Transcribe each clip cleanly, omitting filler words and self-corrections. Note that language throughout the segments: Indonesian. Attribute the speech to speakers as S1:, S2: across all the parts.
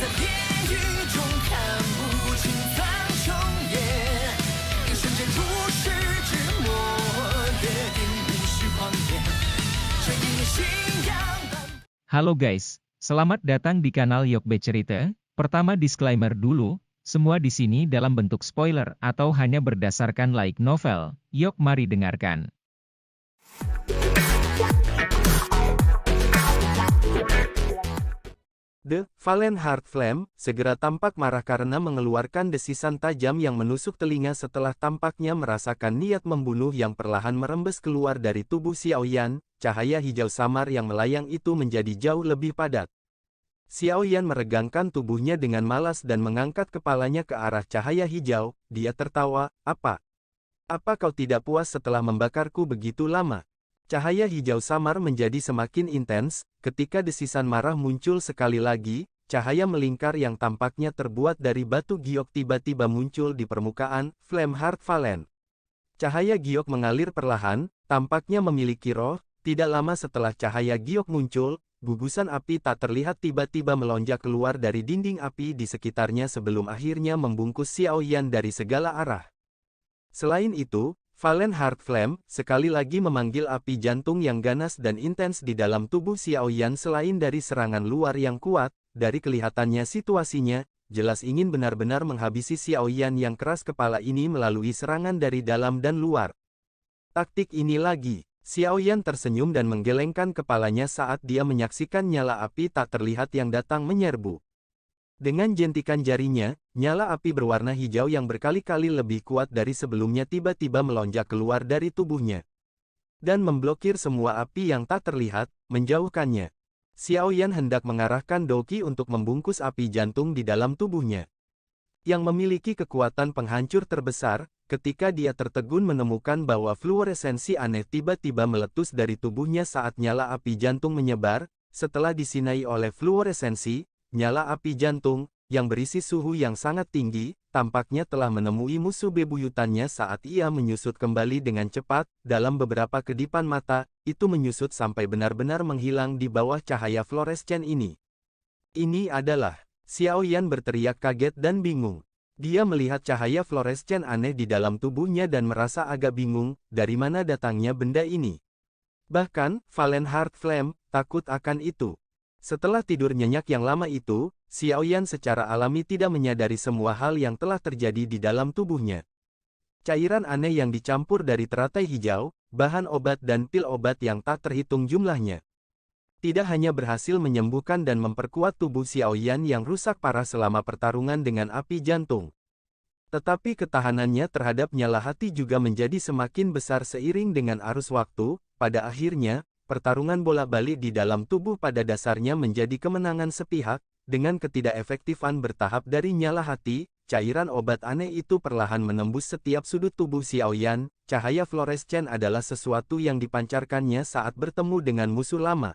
S1: 在地狱中看不清苍穹野，一瞬间如释之末，约定无需狂野，这一念信仰。
S2: Halo guys, selamat datang di kanal Yokbe Cerita. Pertama disclaimer dulu, semua di sini dalam bentuk spoiler atau hanya berdasarkan light novel. Yok mari dengarkan.
S3: The Valen Heart Flame segera tampak marah karena mengeluarkan desisan tajam yang menusuk telinga setelah tampaknya merasakan niat membunuh yang perlahan merembes keluar dari tubuh Xiaoyan. Cahaya hijau samar yang melayang itu menjadi jauh lebih padat. Xiaoyan meregangkan tubuhnya dengan malas dan mengangkat kepalanya ke arah cahaya hijau. Dia tertawa, "Apa? Apa kau tidak puas setelah membakarku begitu lama?" Cahaya hijau samar menjadi semakin intens, ketika desisan marah muncul sekali lagi, cahaya melingkar yang tampaknya terbuat dari batu giok tiba-tiba muncul di permukaan, Flame Heart Valen. Cahaya giok mengalir perlahan, tampaknya memiliki roh. Tidak lama setelah cahaya giok muncul, gugusan api tak terlihat tiba-tiba melonjak keluar dari dinding api di sekitarnya sebelum akhirnya membungkus Xiaoyan dari segala arah. Selain itu, Valen Heart Flame sekali lagi memanggil api jantung yang ganas dan intens di dalam tubuh Xiaoyan. Selain dari serangan luar yang kuat, dari kelihatannya situasinya, jelas ingin benar-benar menghabisi Xiaoyan yang keras kepala ini melalui serangan dari dalam dan luar. Taktik ini lagi. Xiaoyan tersenyum dan menggelengkan kepalanya saat dia menyaksikan nyala api tak terlihat yang datang menyerbu. Dengan jentikan jarinya, nyala api berwarna hijau yang berkali-kali lebih kuat dari sebelumnya tiba-tiba melonjak keluar dari tubuhnya. Dan memblokir semua api yang tak terlihat, menjauhkannya. Xiaoyan hendak mengarahkan Douqi untuk membungkus api jantung di dalam tubuhnya. Yang memiliki kekuatan penghancur terbesar, ketika dia tertegun menemukan bahwa fluoresensi aneh tiba-tiba meletus dari tubuhnya saat nyala api jantung menyebar. Setelah disinai oleh fluoresensi, nyala api jantung, yang berisi suhu yang sangat tinggi, tampaknya telah menemui musuh bebuyutannya saat ia menyusut kembali dengan cepat. Dalam beberapa kedipan mata, itu menyusut sampai benar-benar menghilang di bawah cahaya fluorescen ini. Ini adalah... Xiaoyan berteriak kaget dan bingung. Dia melihat cahaya fluorescen aneh di dalam tubuhnya dan merasa agak bingung, dari mana datangnya benda ini. Bahkan, Valen Heart Flame takut akan itu. Setelah tidur nyenyak yang lama itu, Xiaoyan secara alami tidak menyadari semua hal yang telah terjadi di dalam tubuhnya. Cairan aneh yang dicampur dari teratai hijau, bahan obat dan pil obat yang tak terhitung jumlahnya. Tidak hanya berhasil menyembuhkan dan memperkuat tubuh Xiaoyan yang rusak parah selama pertarungan dengan api jantung. Tetapi ketahanannya terhadap nyala hati juga menjadi semakin besar seiring dengan arus waktu. Pada akhirnya, pertarungan bolak-balik di dalam tubuh pada dasarnya menjadi kemenangan sepihak. Dengan ketidakefektifan bertahap dari nyala hati, cairan obat aneh itu perlahan menembus setiap sudut tubuh Xiaoyan. Cahaya fluorescen adalah sesuatu yang dipancarkannya saat bertemu dengan musuh lama.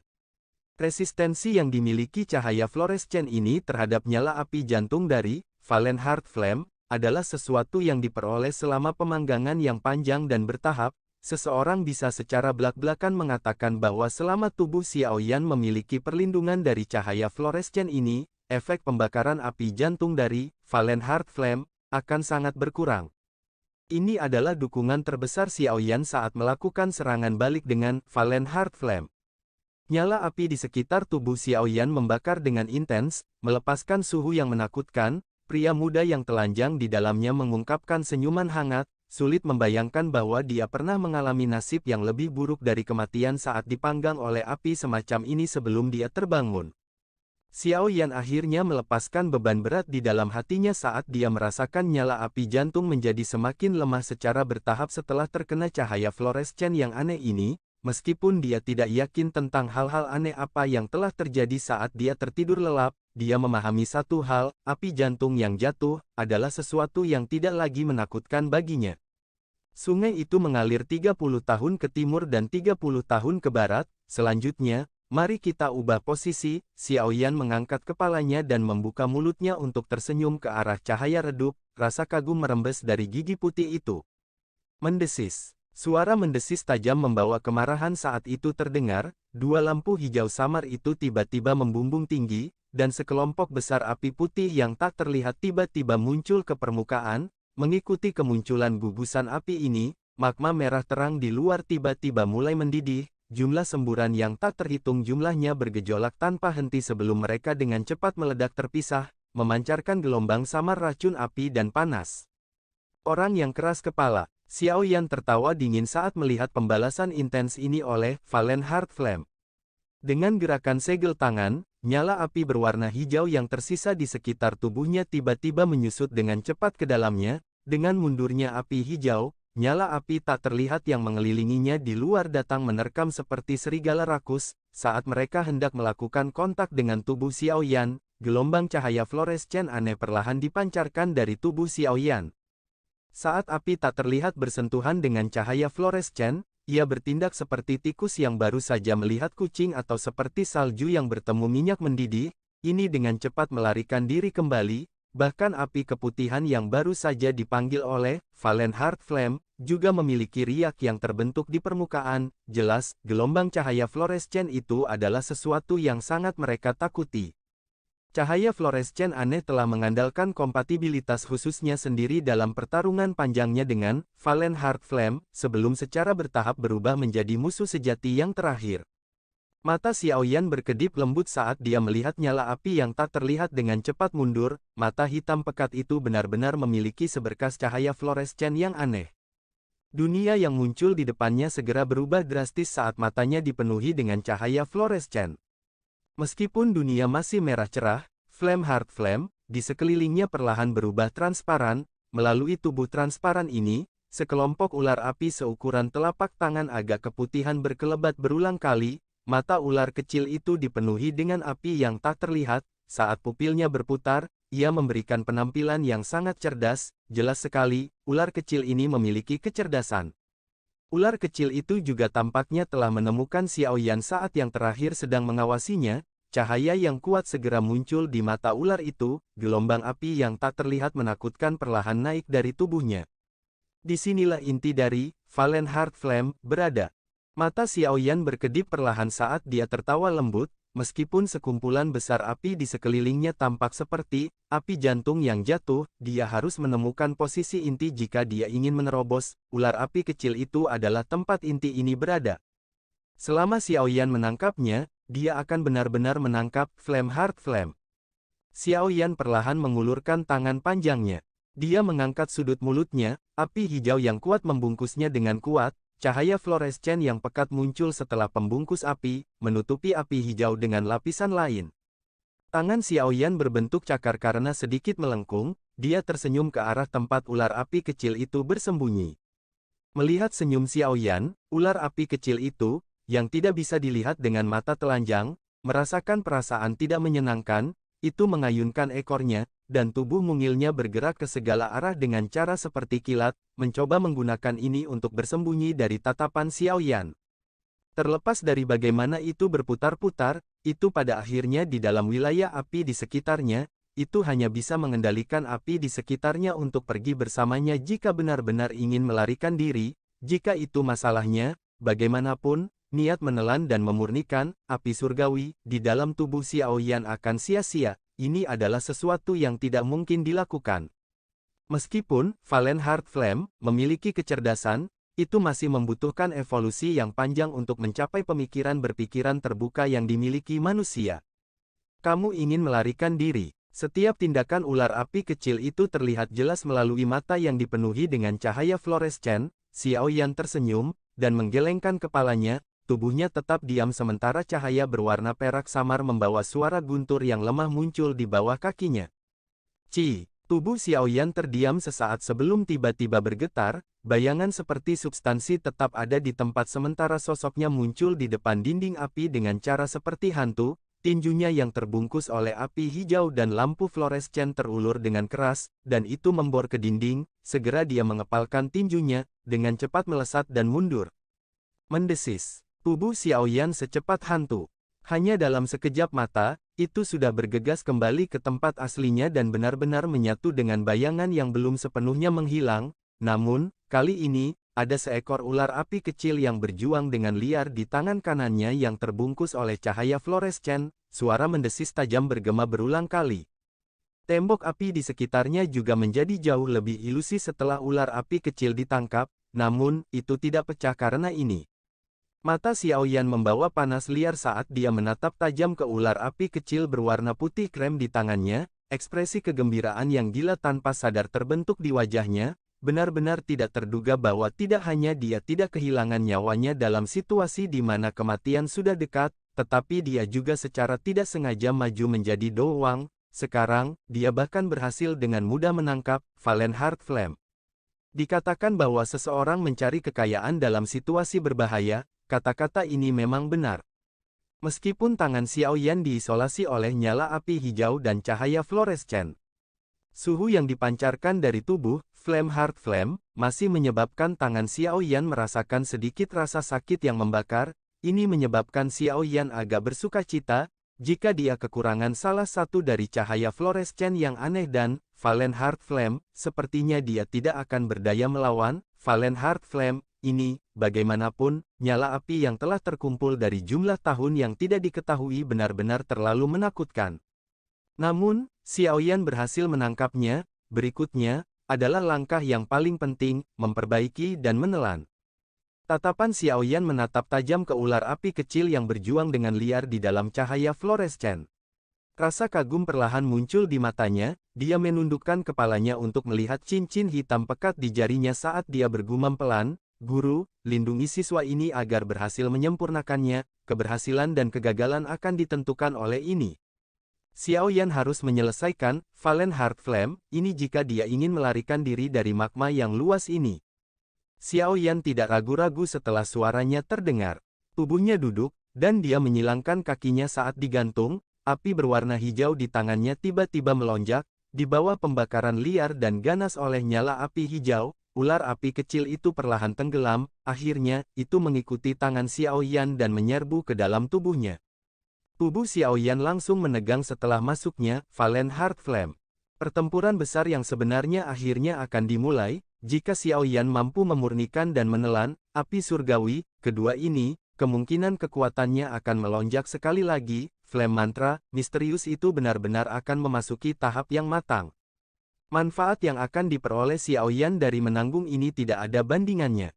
S3: Resistensi yang dimiliki cahaya fluorescen ini terhadap nyala api jantung dari Valen Heart Flame adalah sesuatu yang diperoleh selama pemanggangan yang panjang dan bertahap. Seseorang bisa secara belak-belakan mengatakan bahwa selama tubuh Xiaoyan memiliki perlindungan dari cahaya fluorescen ini, efek pembakaran api jantung dari Valen Heart Flame akan sangat berkurang. Ini adalah dukungan terbesar Xiaoyan saat melakukan serangan balik dengan Valen Heart Flame. Nyala api di sekitar tubuh Xiaoyan membakar dengan intens, melepaskan suhu yang menakutkan. Pria muda yang telanjang di dalamnya mengungkapkan senyuman hangat, sulit membayangkan bahwa dia pernah mengalami nasib yang lebih buruk dari kematian saat dipanggang oleh api semacam ini sebelum dia terbangun. Xiaoyan akhirnya melepaskan beban berat di dalam hatinya saat dia merasakan nyala api jantung menjadi semakin lemah secara bertahap setelah terkena cahaya fluorescen yang aneh ini. Meskipun dia tidak yakin tentang hal-hal aneh apa yang telah terjadi saat dia tertidur lelap, dia memahami satu hal, api jantung yang jatuh adalah sesuatu yang tidak lagi menakutkan baginya. Sungai itu mengalir 30 tahun ke timur dan 30 tahun ke barat. Selanjutnya, mari kita ubah posisi. Xiaoyan mengangkat kepalanya dan membuka mulutnya untuk tersenyum ke arah cahaya redup. Rasa kagum merembes dari gigi putih itu. Mendesis. Suara mendesis tajam membawa kemarahan saat itu terdengar, dua lampu hijau samar itu tiba-tiba membumbung tinggi, dan sekelompok besar api putih yang tak terlihat tiba-tiba muncul ke permukaan, mengikuti kemunculan gugusan api ini, magma merah terang di luar tiba-tiba mulai mendidih, jumlah semburan yang tak terhitung jumlahnya bergejolak tanpa henti sebelum mereka dengan cepat meledak terpisah, memancarkan gelombang samar racun api dan panas. Orang yang keras kepala, Xiao Yan tertawa dingin saat melihat pembalasan intens ini oleh Valen Heart Flame. Dengan gerakan segel tangan, nyala api berwarna hijau yang tersisa di sekitar tubuhnya tiba-tiba menyusut dengan cepat ke dalamnya. Dengan mundurnya api hijau, nyala api tak terlihat yang mengelilinginya di luar datang menerkam seperti serigala rakus. Saat mereka hendak melakukan kontak dengan tubuh Xiao Yan, gelombang cahaya fluorescen aneh perlahan dipancarkan dari tubuh Xiao Yan. Saat api tak terlihat bersentuhan dengan cahaya fluorescen, ia bertindak seperti tikus yang baru saja melihat kucing atau seperti salju yang bertemu minyak mendidih, ini dengan cepat melarikan diri kembali, bahkan api keputihan yang baru saja dipanggil oleh Valen Heart Flame, juga memiliki riak yang terbentuk di permukaan. Jelas, gelombang cahaya fluorescen itu adalah sesuatu yang sangat mereka takuti. Cahaya fluorescen aneh telah mengandalkan kompatibilitas khususnya sendiri dalam pertarungan panjangnya dengan Valen Heart Flame, sebelum secara bertahap berubah menjadi musuh sejati yang terakhir. Mata Xiao Yan berkedip lembut saat dia melihat nyala api yang tak terlihat dengan cepat mundur, mata hitam pekat itu benar-benar memiliki seberkas cahaya fluorescen yang aneh. Dunia yang muncul di depannya segera berubah drastis saat matanya dipenuhi dengan cahaya fluorescen. Meskipun dunia masih merah cerah, Flame Heart Flame, di sekelilingnya perlahan berubah transparan. Melalui tubuh transparan ini, sekelompok ular api seukuran telapak tangan agak keputihan berkelebat berulang kali. Mata ular kecil itu dipenuhi dengan api yang tak terlihat. Saat pupilnya berputar, ia memberikan penampilan yang sangat cerdas. Jelas sekali, ular kecil ini memiliki kecerdasan. Ular kecil itu juga tampaknya telah menemukan Xiao Yan saat yang terakhir sedang mengawasinya. Cahaya yang kuat segera muncul di mata ular itu, gelombang api yang tak terlihat menakutkan perlahan naik dari tubuhnya. Disinilah inti dari Valen Heart Flame berada. Mata Xiao Yan berkedip perlahan saat dia tertawa lembut, meskipun sekumpulan besar api di sekelilingnya tampak seperti api jantung yang jatuh, dia harus menemukan posisi inti jika dia ingin menerobos. Ular api kecil itu adalah tempat inti ini berada. Selama Xiao Yan menangkapnya, dia akan benar-benar menangkap Flame Heart Flame. Xiao Yan perlahan mengulurkan tangan panjangnya. Dia mengangkat sudut mulutnya, api hijau yang kuat membungkusnya dengan kuat. Cahaya fluorescen yang pekat muncul setelah pembungkus api, menutupi api hijau dengan lapisan lain. Tangan Xiao Yan berbentuk cakar karena sedikit melengkung, dia tersenyum ke arah tempat ular api kecil itu bersembunyi. Melihat senyum Xiao Yan, ular api kecil itu, yang tidak bisa dilihat dengan mata telanjang, merasakan perasaan tidak menyenangkan, itu mengayunkan ekornya, dan tubuh mungilnya bergerak ke segala arah dengan cara seperti kilat, mencoba menggunakan ini untuk bersembunyi dari tatapan Xiao Yan. Terlepas dari bagaimana itu berputar-putar, itu pada akhirnya di dalam wilayah api di sekitarnya, itu hanya bisa mengendalikan api di sekitarnya untuk pergi bersamanya jika benar-benar ingin melarikan diri. Jika itu masalahnya, bagaimanapun, niat menelan dan memurnikan api surgawi di dalam tubuh Xiao Yan akan sia-sia. Ini adalah sesuatu yang tidak mungkin dilakukan. Meskipun Valen Heart Flame memiliki kecerdasan, itu masih membutuhkan evolusi yang panjang untuk mencapai pemikiran berpikiran terbuka yang dimiliki manusia. Kamu ingin melarikan diri. Setiap tindakan ular api kecil itu terlihat jelas melalui mata yang dipenuhi dengan cahaya fluorescen. Xiao Yan tersenyum, dan menggelengkan kepalanya. Tubuhnya tetap diam sementara cahaya berwarna perak samar membawa suara guntur yang lemah muncul di bawah kakinya. Tubuh Xiao Yan terdiam sesaat sebelum tiba-tiba bergetar, bayangan seperti substansi tetap ada di tempat sementara sosoknya muncul di depan dinding api dengan cara seperti hantu, tinjunya yang terbungkus oleh api hijau dan lampu fluorescen terulur dengan keras, dan itu membor ke dinding. Segera dia mengepalkan tinjunya, dengan cepat melesat dan mundur. Mendesis. Tubuh Xiao Yan secepat hantu. Hanya dalam sekejap mata, itu sudah bergegas kembali ke tempat aslinya dan benar-benar menyatu dengan bayangan yang belum sepenuhnya menghilang. Namun, kali ini, ada seekor ular api kecil yang berjuang dengan liar di tangan kanannya yang terbungkus oleh cahaya fluorescen. Suara mendesis tajam bergema berulang kali. Tembok api di sekitarnya juga menjadi jauh lebih ilusi setelah ular api kecil ditangkap, namun itu tidak pecah karena ini. Mata Xiaoyan membawa panas liar saat dia menatap tajam ke ular api kecil berwarna putih krem di tangannya. Ekspresi kegembiraan yang gila tanpa sadar terbentuk di wajahnya, benar-benar tidak terduga bahwa tidak hanya dia tidak kehilangan nyawanya dalam situasi di mana kematian sudah dekat, tetapi dia juga secara tidak sengaja maju menjadi doang. Sekarang, dia bahkan berhasil dengan mudah menangkap Valen Heart Flame. Dikatakan bahwa seseorang mencari kekayaan dalam situasi berbahaya, kata-kata ini memang benar. Meskipun tangan Xiaoyan diisolasi oleh nyala api hijau dan cahaya fluorescen, suhu yang dipancarkan dari tubuh, Flame Heart Flame, masih menyebabkan tangan Xiaoyan merasakan sedikit rasa sakit yang membakar. Ini menyebabkan Xiaoyan agak bersukacita, jika dia kekurangan salah satu dari cahaya fluorescen yang aneh dan Valen Heart Flame, sepertinya dia tidak akan berdaya melawan Valen Heart Flame. Ini, bagaimanapun, nyala api yang telah terkumpul dari jumlah tahun yang tidak diketahui benar-benar terlalu menakutkan. Namun, Xiaoyan berhasil menangkapnya. Berikutnya, adalah langkah yang paling penting, memperbaiki dan menelan. Tatapan Xiaoyan menatap tajam ke ular api kecil yang berjuang dengan liar di dalam cahaya fluorescen. Rasa kagum perlahan muncul di matanya, dia menundukkan kepalanya untuk melihat cincin hitam pekat di jarinya saat dia bergumam pelan, "Guru, lindungi siswa ini agar berhasil menyempurnakannya, keberhasilan dan kegagalan akan ditentukan oleh ini." Xiaoyan harus menyelesaikan Valen Heart Flame ini jika dia ingin melarikan diri dari magma yang luas ini. Xiaoyan tidak ragu-ragu setelah suaranya terdengar. Tubuhnya duduk, dan dia menyilangkan kakinya saat digantung. Api berwarna hijau di tangannya tiba-tiba melonjak, di bawah pembakaran liar dan ganas oleh nyala api hijau. Ular api kecil itu perlahan tenggelam, akhirnya, itu mengikuti tangan Xiaoyan dan menyerbu ke dalam tubuhnya. Tubuh Xiaoyan langsung menegang setelah masuknya Valen Heart Flame. Pertempuran besar yang sebenarnya akhirnya akan dimulai, jika Xiaoyan mampu memurnikan dan menelan api surgawi. Kedua ini, kemungkinan kekuatannya akan melonjak sekali lagi. Flame mantra misterius itu benar-benar akan memasuki tahap yang matang. Manfaat yang akan diperoleh Xiaoyan dari menanggung ini tidak ada bandingannya.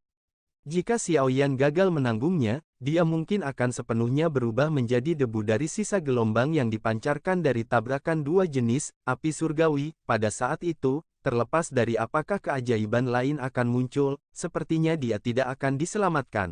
S3: Jika Xiaoyan gagal menanggungnya, dia mungkin akan sepenuhnya berubah menjadi debu dari sisa gelombang yang dipancarkan dari tabrakan dua jenis api surgawi. Pada saat itu, terlepas dari apakah keajaiban lain akan muncul, sepertinya dia tidak akan diselamatkan.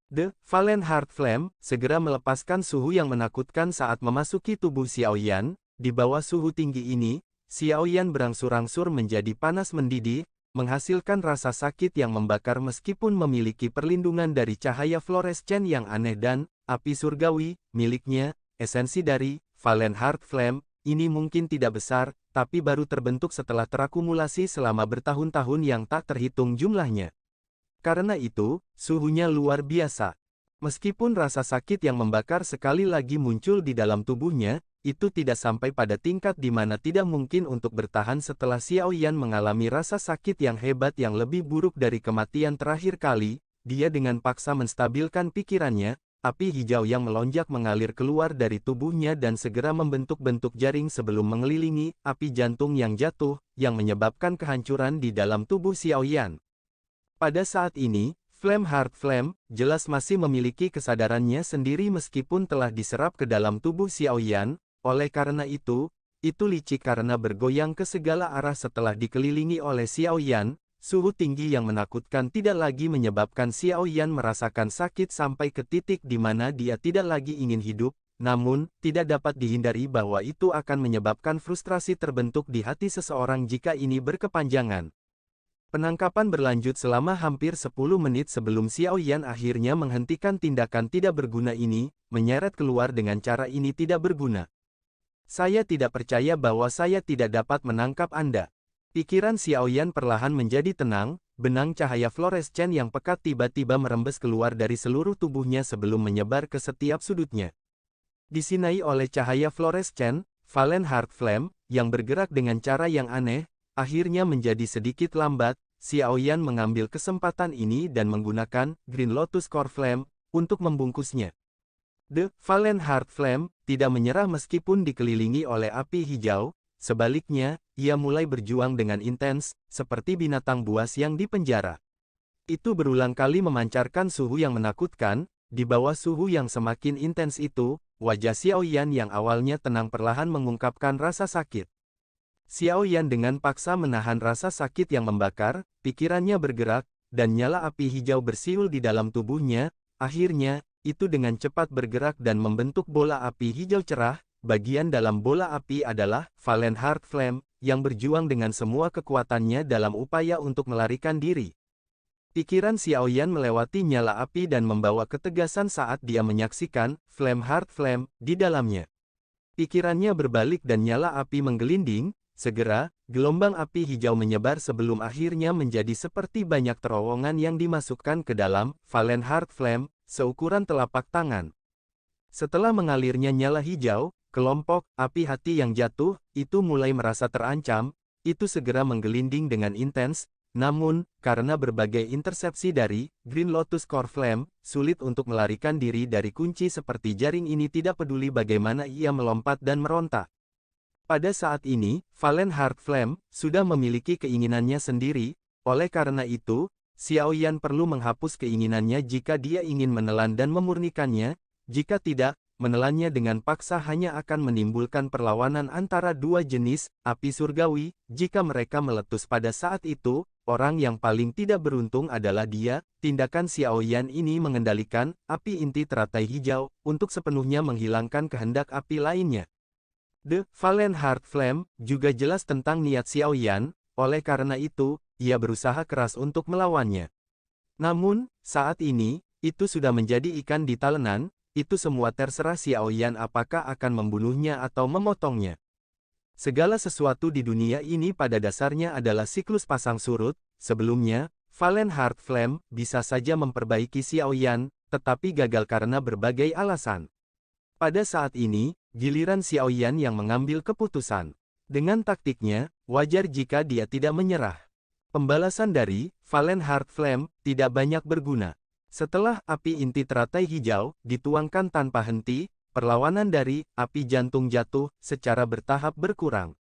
S3: The Valen Heart Flame segera melepaskan suhu yang menakutkan saat memasuki tubuh Xiaoyan. Di bawah suhu tinggi ini, Xiaoyan berangsur-angsur menjadi panas mendidih, menghasilkan rasa sakit yang membakar meskipun memiliki perlindungan dari cahaya fluorescen yang aneh dan api surgawi miliknya. Esensi dari Valen Heart Flame ini mungkin tidak besar, tapi baru terbentuk setelah terakumulasi selama bertahun-tahun yang tak terhitung jumlahnya. Karena itu, suhunya luar biasa. Meskipun rasa sakit yang membakar sekali lagi muncul di dalam tubuhnya, itu tidak sampai pada tingkat di mana tidak mungkin untuk bertahan setelah Xiaoyan mengalami rasa sakit yang hebat yang lebih buruk dari kematian terakhir kali. Dia dengan paksa menstabilkan pikirannya, api hijau yang melonjak mengalir keluar dari tubuhnya dan segera membentuk-bentuk jaring sebelum mengelilingi api jantung yang jatuh, yang menyebabkan kehancuran di dalam tubuh Xiaoyan. Pada saat ini, Flame Heart Flame jelas masih memiliki kesadarannya sendiri meskipun telah diserap ke dalam tubuh Xiaoyan. Oleh karena itu licik karena bergoyang ke segala arah setelah dikelilingi oleh Xiaoyan. Suhu tinggi yang menakutkan tidak lagi menyebabkan Xiaoyan merasakan sakit sampai ke titik di mana dia tidak lagi ingin hidup, namun, tidak dapat dihindari bahwa itu akan menyebabkan frustrasi terbentuk di hati seseorang jika ini berkepanjangan. Penangkapan berlanjut selama hampir 10 menit sebelum Xiaoyan akhirnya menghentikan tindakan tidak berguna ini, menyeret keluar dengan cara ini tidak berguna. Saya tidak percaya bahwa saya tidak dapat menangkap Anda. Pikiran Xiaoyan perlahan menjadi tenang, benang cahaya fluorescen yang pekat tiba-tiba merembes keluar dari seluruh tubuhnya sebelum menyebar ke setiap sudutnya. Disinai oleh cahaya fluorescen, Valen Heart Flame, yang bergerak dengan cara yang aneh, akhirnya menjadi sedikit lambat. Xiaoyan mengambil kesempatan ini dan menggunakan Green Lotus Core Flame untuk membungkusnya. The Valen Heart Flame tidak menyerah meskipun dikelilingi oleh api hijau, sebaliknya, ia mulai berjuang dengan intens, seperti binatang buas yang dipenjara. Itu berulang kali memancarkan suhu yang menakutkan. Di bawah suhu yang semakin intens itu, wajah Xiaoyan yang awalnya tenang perlahan mengungkapkan rasa sakit. Xiaoyan dengan paksa menahan rasa sakit yang membakar, pikirannya bergerak, dan nyala api hijau bersiul di dalam tubuhnya. Akhirnya, itu dengan cepat bergerak dan membentuk bola api hijau cerah. Bagian dalam bola api adalah Valen Heart Flame, yang berjuang dengan semua kekuatannya dalam upaya untuk melarikan diri. Pikiran Xiaoyan melewati nyala api dan membawa ketegasan saat dia menyaksikan Flame Heart Flame di dalamnya. Pikirannya berbalik dan nyala api menggelinding. Segera, gelombang api hijau menyebar sebelum akhirnya menjadi seperti banyak terowongan yang dimasukkan ke dalam Valen Heart Flame, seukuran telapak tangan. Setelah mengalirnya nyala hijau, kelompok api hati yang jatuh itu mulai merasa terancam. Itu segera menggelinding dengan intens. Namun, karena berbagai intersepsi dari Green Lotus Core Flame, sulit untuk melarikan diri dari kunci seperti jaring ini. Tidak peduli bagaimana ia melompat dan meronta. Pada saat ini, Valen Heart Flame sudah memiliki keinginannya sendiri. Oleh karena itu, Xiaoyan perlu menghapus keinginannya jika dia ingin menelan dan memurnikannya. Jika tidak, menelannya dengan paksa hanya akan menimbulkan perlawanan antara dua jenis api surgawi. Jika mereka meletus pada saat itu, orang yang paling tidak beruntung adalah dia. Tindakan Xiaoyan ini mengendalikan api inti teratai hijau untuk sepenuhnya menghilangkan kehendak api lainnya. The Valen Heart Flame juga jelas tentang niat Xiaoyan, oleh karena itu, ia berusaha keras untuk melawannya. Namun, saat ini, itu sudah menjadi ikan di talenan. Itu semua terserah Xiaoyan apakah akan membunuhnya atau memotongnya. Segala sesuatu di dunia ini pada dasarnya adalah siklus pasang surut. Sebelumnya, Valen Heart Flame bisa saja memperbaiki Xiaoyan, tetapi gagal karena berbagai alasan. Pada saat ini, giliran Xiaoyan yang mengambil keputusan. Dengan taktiknya, wajar jika dia tidak menyerah. Pembalasan dari Valen Heart Flame tidak banyak berguna. Setelah api inti teratai hijau dituangkan tanpa henti, perlawanan dari api jantung jatuh secara bertahap berkurang.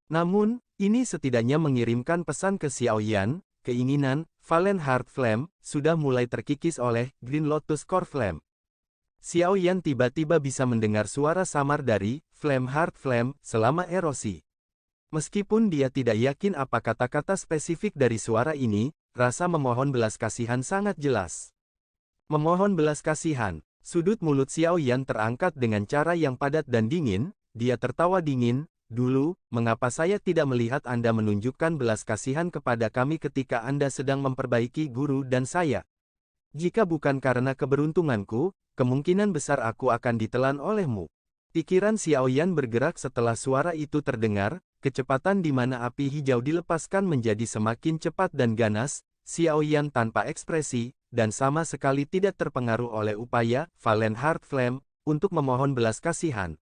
S3: Namun, ini setidaknya mengirimkan pesan ke Xiaoyan, keinginan Valen Heart Flame sudah mulai terkikis oleh Green Lotus Core Flame. Xiaoyan tiba-tiba bisa mendengar suara samar dari Flame Heart Flame selama erosi. Meskipun dia tidak yakin apa kata-kata spesifik dari suara ini, rasa memohon belas kasihan sangat jelas. Memohon belas kasihan. Sudut mulut Xiaoyan terangkat dengan cara yang padat dan dingin. Dia tertawa dingin. Dulu, mengapa saya tidak melihat Anda menunjukkan belas kasihan kepada kami ketika Anda sedang memperbaiki guru dan saya? Jika bukan karena keberuntunganku, kemungkinan besar aku akan ditelan olehmu. Pikiran Xiaoyan bergerak setelah suara itu terdengar. Kecepatan di mana api hijau dilepaskan menjadi semakin cepat dan ganas. Xiaoyan tanpa ekspresi, dan sama sekali tidak terpengaruh oleh upaya Valen Heart Flame untuk memohon belas kasihan.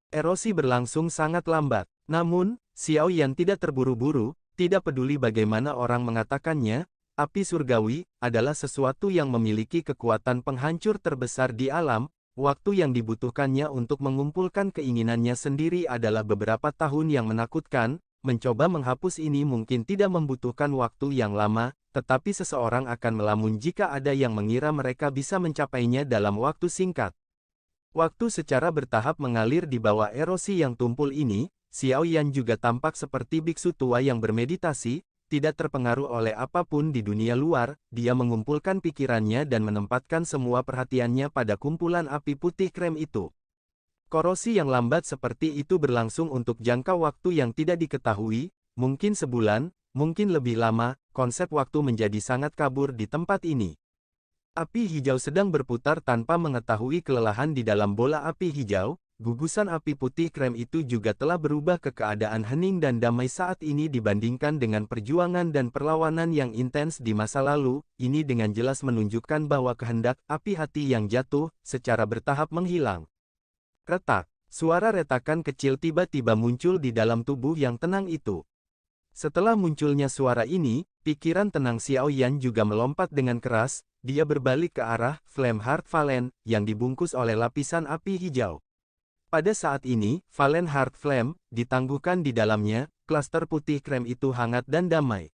S3: Erosi berlangsung sangat lambat, namun, Xiaoyan tidak terburu-buru, tidak peduli bagaimana orang mengatakannya, api surgawi adalah sesuatu yang memiliki kekuatan penghancur terbesar di alam. Waktu yang dibutuhkannya untuk mengumpulkan keinginannya sendiri adalah beberapa tahun yang menakutkan. Mencoba menghapus ini mungkin tidak membutuhkan waktu yang lama, tetapi seseorang akan melamun jika ada yang mengira mereka bisa mencapainya dalam waktu singkat. Waktu secara bertahap mengalir di bawah erosi yang tumpul ini. Xiaoyan juga tampak seperti biksu tua yang bermeditasi, tidak terpengaruh oleh apapun di dunia luar. Dia mengumpulkan pikirannya dan menempatkan semua perhatiannya pada kumpulan api putih krem itu. Korosi yang lambat seperti itu berlangsung untuk jangka waktu yang tidak diketahui, mungkin sebulan, mungkin lebih lama. Konsep waktu menjadi sangat kabur di tempat ini. Api hijau sedang berputar tanpa mengetahui kelelahan di dalam bola api hijau. Gugusan api putih krem itu juga telah berubah ke keadaan hening dan damai saat ini dibandingkan dengan perjuangan dan perlawanan yang intens di masa lalu. Ini dengan jelas menunjukkan bahwa kehendak api hati yang jatuh secara bertahap menghilang. Retak, suara retakan kecil tiba-tiba muncul di dalam tubuh yang tenang itu. Setelah munculnya suara ini, pikiran tenang Xiao Yan juga melompat dengan keras, dia berbalik ke arah Flame Heart Valen yang dibungkus oleh lapisan api hijau. Pada saat ini, Valen Heart Flame ditangguhkan di dalamnya, klaster putih krem itu hangat dan damai.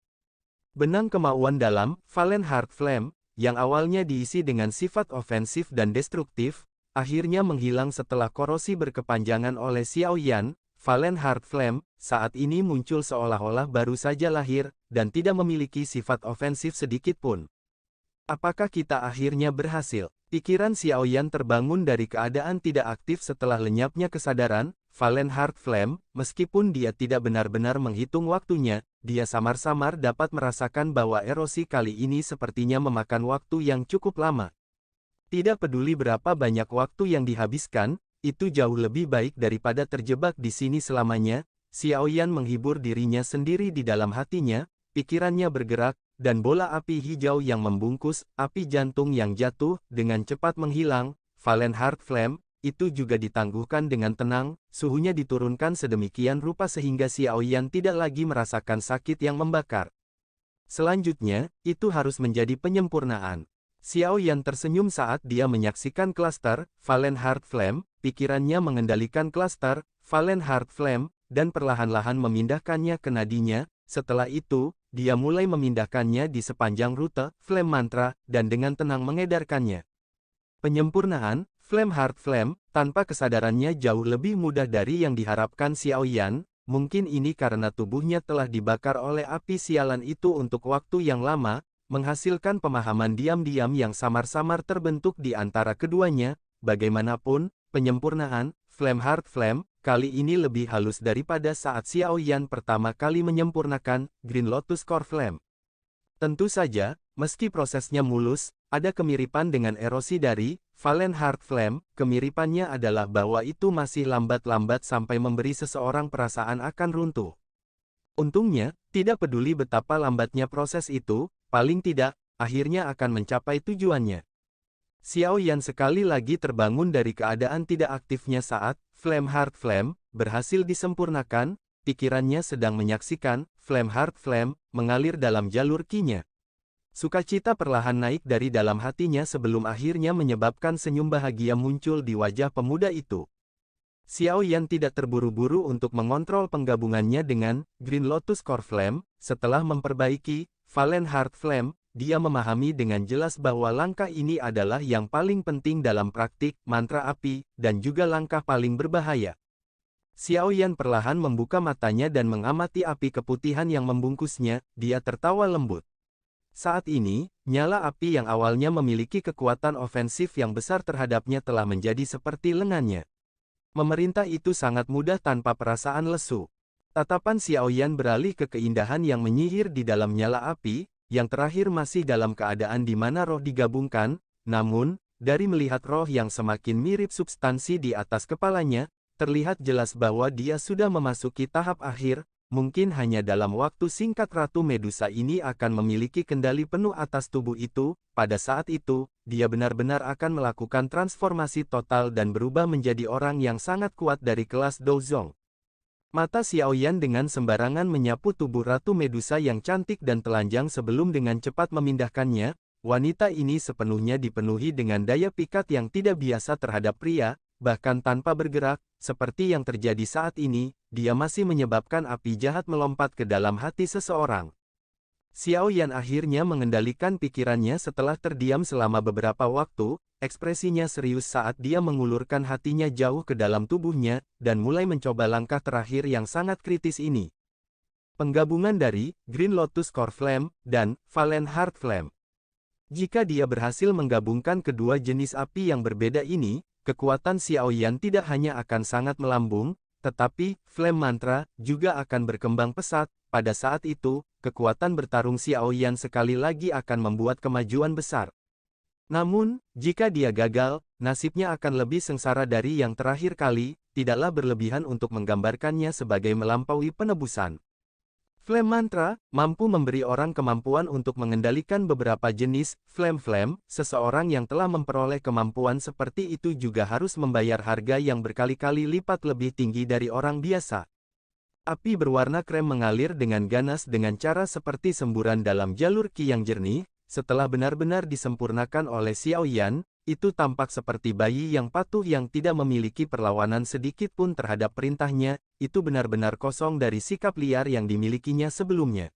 S3: Benang kemauan dalam Valen Heart Flame, yang awalnya diisi dengan sifat ofensif dan destruktif, akhirnya menghilang setelah korosi berkepanjangan oleh Xiao Yan. Valen Heart Flame saat ini muncul seolah-olah baru saja lahir, dan tidak memiliki sifat ofensif sedikit pun. Apakah kita akhirnya berhasil? Pikiran Xiao Yan terbangun dari keadaan tidak aktif setelah lenyapnya kesadaran. Valen Heart Flame, meskipun dia tidak benar-benar menghitung waktunya, dia samar-samar dapat merasakan bahwa erosi kali ini sepertinya memakan waktu yang cukup lama. Tidak peduli berapa banyak waktu yang dihabiskan, itu jauh lebih baik daripada terjebak di sini selamanya. Xiao Yan menghibur dirinya sendiri di dalam hatinya, pikirannya bergerak, dan bola api hijau yang membungkus api jantung yang jatuh dengan cepat menghilang. Valen Heart Flame itu juga ditangguhkan dengan tenang, suhunya diturunkan sedemikian rupa sehingga Xiao Yan tidak lagi merasakan sakit yang membakar. Selanjutnya, itu harus menjadi penyempurnaan. Xiao Yan tersenyum saat dia menyaksikan klaster Valen Heart Flame, pikirannya mengendalikan klaster Valen Heart Flame, dan perlahan-lahan memindahkannya ke nadinya. Setelah itu, dia mulai memindahkannya di sepanjang rute Flame Mantra, dan dengan tenang mengedarkannya. Penyempurnaan Flame Heart Flame, tanpa kesadarannya jauh lebih mudah dari yang diharapkan Xiao Yan. Mungkin ini karena tubuhnya telah dibakar oleh api sialan itu untuk waktu yang lama, menghasilkan pemahaman diam-diam yang samar-samar terbentuk di antara keduanya. Bagaimanapun, penyempurnaan Flame Heart Flame kali ini lebih halus daripada saat Xiao Yan pertama kali menyempurnakan Green Lotus Core Flame. Tentu saja, meski prosesnya mulus, ada kemiripan dengan erosi dari Valen Heart Flame. Kemiripannya adalah bahwa itu masih lambat-lambat sampai memberi seseorang perasaan akan runtuh. Untungnya, tidak peduli betapa lambatnya proses itu, paling tidak, akhirnya akan mencapai tujuannya. Xiao Yan sekali lagi terbangun dari keadaan tidak aktifnya saat Flame Heart Flame berhasil disempurnakan. Pikirannya sedang menyaksikan Flame Heart Flame mengalir dalam jalur ki-nya. Sukacita perlahan naik dari dalam hatinya sebelum akhirnya menyebabkan senyum bahagia muncul di wajah pemuda itu. Xiao Yan tidak terburu-buru untuk mengontrol penggabungannya dengan Green Lotus Core Flame. Setelah memperbaiki Valen Heart Flame, dia memahami dengan jelas bahwa langkah ini adalah yang paling penting dalam praktik mantra api, dan juga langkah paling berbahaya. Xiao Yan perlahan membuka matanya dan mengamati api keputihan yang membungkusnya. Dia tertawa lembut. Saat ini, nyala api yang awalnya memiliki kekuatan ofensif yang besar terhadapnya telah menjadi seperti lengannya. Memerintah itu sangat mudah tanpa perasaan lesu. Tatapan Xiao Yan beralih ke keindahan yang menyihir di dalam nyala api, yang terakhir masih dalam keadaan di mana roh digabungkan. Namun, dari melihat roh yang semakin mirip substansi di atas kepalanya, terlihat jelas bahwa dia sudah memasuki tahap akhir. Mungkin hanya dalam waktu singkat Ratu Medusa ini akan memiliki kendali penuh atas tubuh itu. Pada saat itu, dia benar-benar akan melakukan transformasi total dan berubah menjadi orang yang sangat kuat dari kelas Douzong. Mata Xiao Yan dengan sembarangan menyapu tubuh Ratu Medusa yang cantik dan telanjang sebelum dengan cepat memindahkannya. Wanita ini sepenuhnya dipenuhi dengan daya pikat yang tidak biasa terhadap pria, bahkan tanpa bergerak, seperti yang terjadi saat ini, dia masih menyebabkan api jahat melompat ke dalam hati seseorang. Xiao Yan akhirnya mengendalikan pikirannya setelah terdiam selama beberapa waktu. Ekspresinya serius saat dia mengulurkan hatinya jauh ke dalam tubuhnya, dan mulai mencoba langkah terakhir yang sangat kritis ini. Penggabungan dari Green Lotus Core Flame dan Valen Heart Flame. Jika dia berhasil menggabungkan kedua jenis api yang berbeda ini, kekuatan Xiao Yan tidak hanya akan sangat melambung, tetapi Flame Mantra juga akan berkembang pesat. Pada saat itu, kekuatan bertarung Xiao Yan sekali lagi akan membuat kemajuan besar. Namun, jika dia gagal, nasibnya akan lebih sengsara dari yang terakhir kali. Tidaklah berlebihan untuk menggambarkannya sebagai melampaui penebusan. Flame Mantra mampu memberi orang kemampuan untuk mengendalikan beberapa jenis flame. Seseorang yang telah memperoleh kemampuan seperti itu juga harus membayar harga yang berkali-kali lipat lebih tinggi dari orang biasa. Api berwarna krem mengalir dengan ganas dengan cara seperti semburan dalam jalur Qi yang jernih. Setelah benar-benar disempurnakan oleh Xiao Yan, itu tampak seperti bayi yang patuh yang tidak memiliki perlawanan sedikit pun terhadap perintahnya. Itu benar-benar kosong dari sikap liar yang dimilikinya sebelumnya.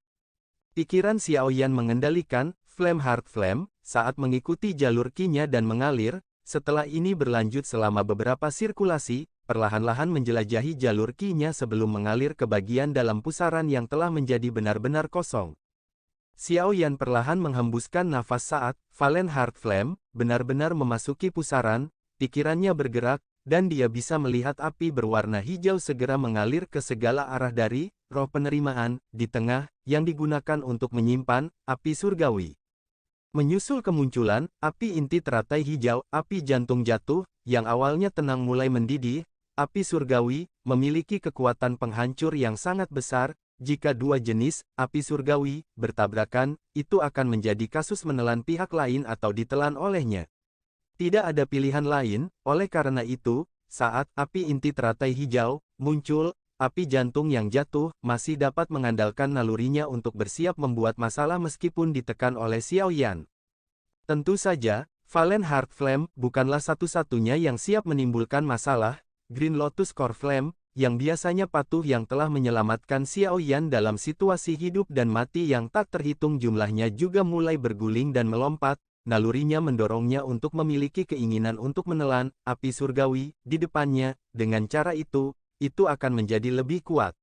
S3: Pikiran Xiao Yan mengendalikan Flame Heart Flame saat mengikuti jalur Qi-nya dan mengalir. Setelah ini berlanjut selama beberapa sirkulasi, perlahan-lahan menjelajahi jalur Qi-nya sebelum mengalir ke bagian dalam pusaran yang telah menjadi benar-benar kosong. Xiao Yan perlahan menghembuskan nafas saat Valen Heart Flame benar-benar memasuki pusaran, pikirannya bergerak, dan dia bisa melihat api berwarna hijau segera mengalir ke segala arah dari roh penerimaan di tengah yang digunakan untuk menyimpan api surgawi. Menyusul kemunculan api inti teratai hijau, api jantung jatuh, yang awalnya tenang mulai mendidih. Api surgawi memiliki kekuatan penghancur yang sangat besar. Jika dua jenis api surgawi bertabrakan, itu akan menjadi kasus menelan pihak lain atau ditelan olehnya. Tidak ada pilihan lain, oleh karena itu, saat api inti teratai hijau muncul, api jantung yang jatuh masih dapat mengandalkan nalurinya untuk bersiap membuat masalah meskipun ditekan oleh Xiao Yan. Tentu saja, Valen Heart Flame bukanlah satu-satunya yang siap menimbulkan masalah. Green Lotus Core Flame, yang biasanya patuh yang telah menyelamatkan Xiao Yan dalam situasi hidup dan mati yang tak terhitung jumlahnya juga mulai berguling dan melompat. Nalurinya mendorongnya untuk memiliki keinginan untuk menelan api surgawi di depannya. Dengan cara itu akan menjadi lebih kuat.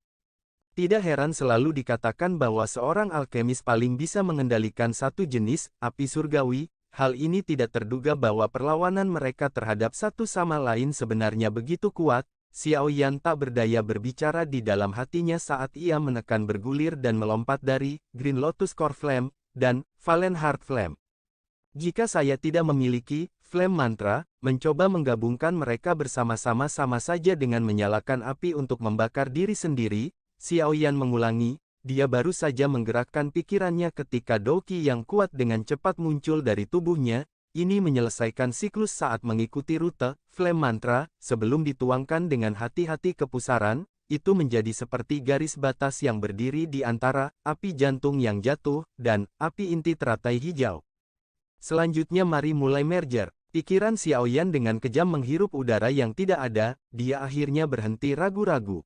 S3: Tidak heran selalu dikatakan bahwa seorang alkemis paling bisa mengendalikan satu jenis api surgawi. Hal ini tidak terduga bahwa perlawanan mereka terhadap satu sama lain sebenarnya begitu kuat. Xiao Yan tak berdaya berbicara di dalam hatinya saat ia menekan bergulir dan melompat dari Green Lotus Core Flame dan Valen Heart Flame. Jika saya tidak memiliki Flame Mantra, mencoba menggabungkan mereka bersama-sama sama saja dengan menyalakan api untuk membakar diri sendiri. Xiao Yan mengulangi, dia baru saja menggerakkan pikirannya ketika Douqi yang kuat dengan cepat muncul dari tubuhnya. Ini menyelesaikan siklus saat mengikuti rute Flame Mantra sebelum dituangkan dengan hati-hati ke pusaran. Itu menjadi seperti garis batas yang berdiri di antara api jantung yang jatuh dan api inti teratai hijau. Selanjutnya mari mulai merger. Pikiran Xiao Yan dengan kejam menghirup udara yang tidak ada, dia akhirnya berhenti ragu-ragu.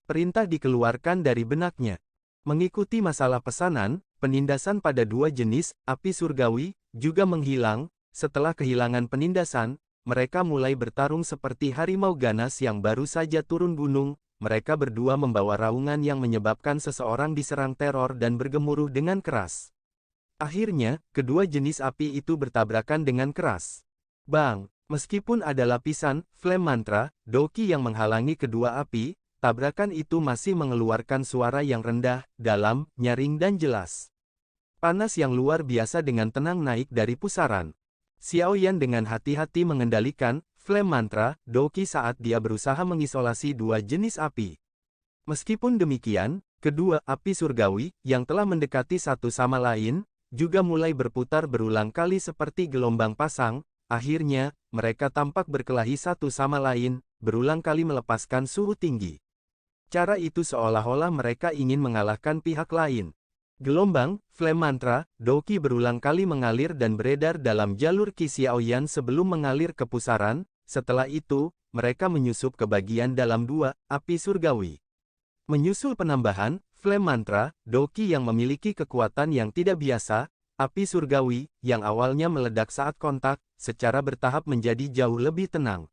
S3: Perintah dikeluarkan dari benaknya. Mengikuti masalah pesanan, penindasan pada dua jenis api surgawi juga menghilang. Setelah kehilangan penindasan, mereka mulai bertarung seperti harimau ganas yang baru saja turun gunung. Mereka berdua membawa raungan yang menyebabkan seseorang diserang teror dan bergemuruh dengan keras. Akhirnya, kedua jenis api itu bertabrakan dengan keras. Bang! Meskipun ada lapisan Flame Mantra, Douqi yang menghalangi kedua api, tabrakan itu masih mengeluarkan suara yang rendah, dalam, nyaring dan jelas. Panas yang luar biasa dengan tenang naik dari pusaran. Xiao Yan dengan hati-hati mengendalikan Flame Mantra, Douqi saat dia berusaha mengisolasi dua jenis api. Meskipun demikian, kedua api surgawi, yang telah mendekati satu sama lain, juga mulai berputar berulang kali seperti gelombang pasang. Akhirnya, mereka tampak berkelahi satu sama lain, berulang kali melepaskan suhu tinggi. Cara itu seolah-olah mereka ingin mengalahkan pihak lain. Gelombang Flame Mantra, Douqi berulang kali mengalir dan beredar dalam jalur Qi Xiao Yan sebelum mengalir ke pusaran. Setelah itu, mereka menyusup ke bagian dalam dua api surgawi. Menyusul penambahan Flame Mantra, Douqi yang memiliki kekuatan yang tidak biasa, api surgawi, yang awalnya meledak saat kontak, secara bertahap menjadi jauh lebih tenang.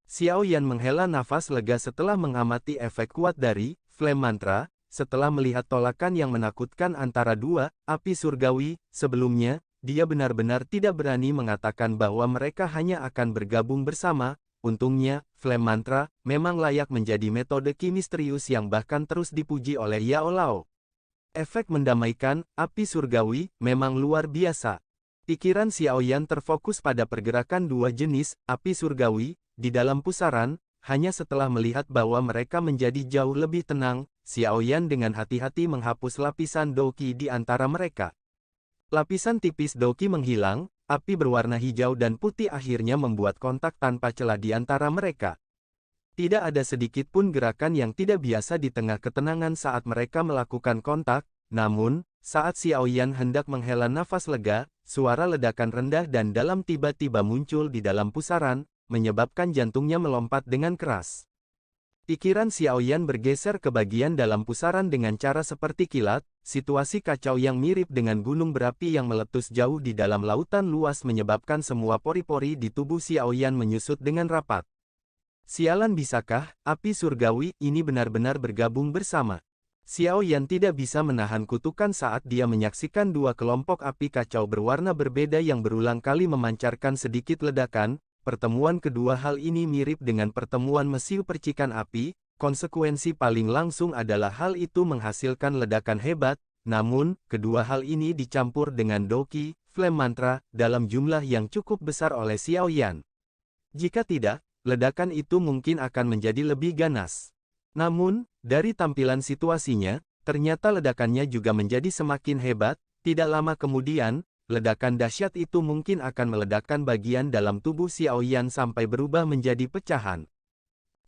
S3: Xiao Yan menghela nafas lega setelah mengamati efek kuat dari Flame Mantra, setelah melihat tolakan yang menakutkan antara dua api surgawi. Sebelumnya, dia benar-benar tidak berani mengatakan bahwa mereka hanya akan bergabung bersama. Untungnya, Flame Mantra memang layak menjadi metode Qi misterius yang bahkan terus dipuji oleh Yao Lao. Efek mendamaikan api surgawi memang luar biasa. Pikiran Xiao Yan terfokus pada pergerakan dua jenis api surgawi di dalam pusaran. Hanya setelah melihat bahwa mereka menjadi jauh lebih tenang, Xiao Yan dengan hati-hati menghapus lapisan Douqi di antara mereka. Lapisan tipis Douqi menghilang, api berwarna hijau dan putih akhirnya membuat kontak tanpa celah di antara mereka. Tidak ada sedikit pun gerakan yang tidak biasa di tengah ketenangan saat mereka melakukan kontak, namun, saat Xiaoyan hendak menghela nafas lega, suara ledakan rendah dan dalam tiba-tiba muncul di dalam pusaran, menyebabkan jantungnya melompat dengan keras. Pikiran Xiaoyan bergeser ke bagian dalam pusaran dengan cara seperti kilat, situasi kacau yang mirip dengan gunung berapi yang meletus jauh di dalam lautan luas menyebabkan semua pori-pori di tubuh Xiaoyan menyusut dengan rapat. Sialan, bisakah api surgawi ini benar-benar bergabung bersama? Xiaoyan tidak bisa menahan kutukan saat dia menyaksikan dua kelompok api kacau berwarna berbeda yang berulang kali memancarkan sedikit ledakan. Pertemuan kedua hal ini mirip dengan pertemuan mesiu percikan api, konsekuensi paling langsung adalah hal itu menghasilkan ledakan hebat, namun, kedua hal ini dicampur dengan Doqi, Flame Mantra, dalam jumlah yang cukup besar oleh Xiaoyan. Jika tidak, ledakan itu mungkin akan menjadi lebih ganas. Namun, dari tampilan situasinya, ternyata ledakannya juga menjadi semakin hebat. Tidak lama kemudian, ledakan dahsyat itu mungkin akan meledakkan bagian dalam tubuh Xiaoyan sampai berubah menjadi pecahan.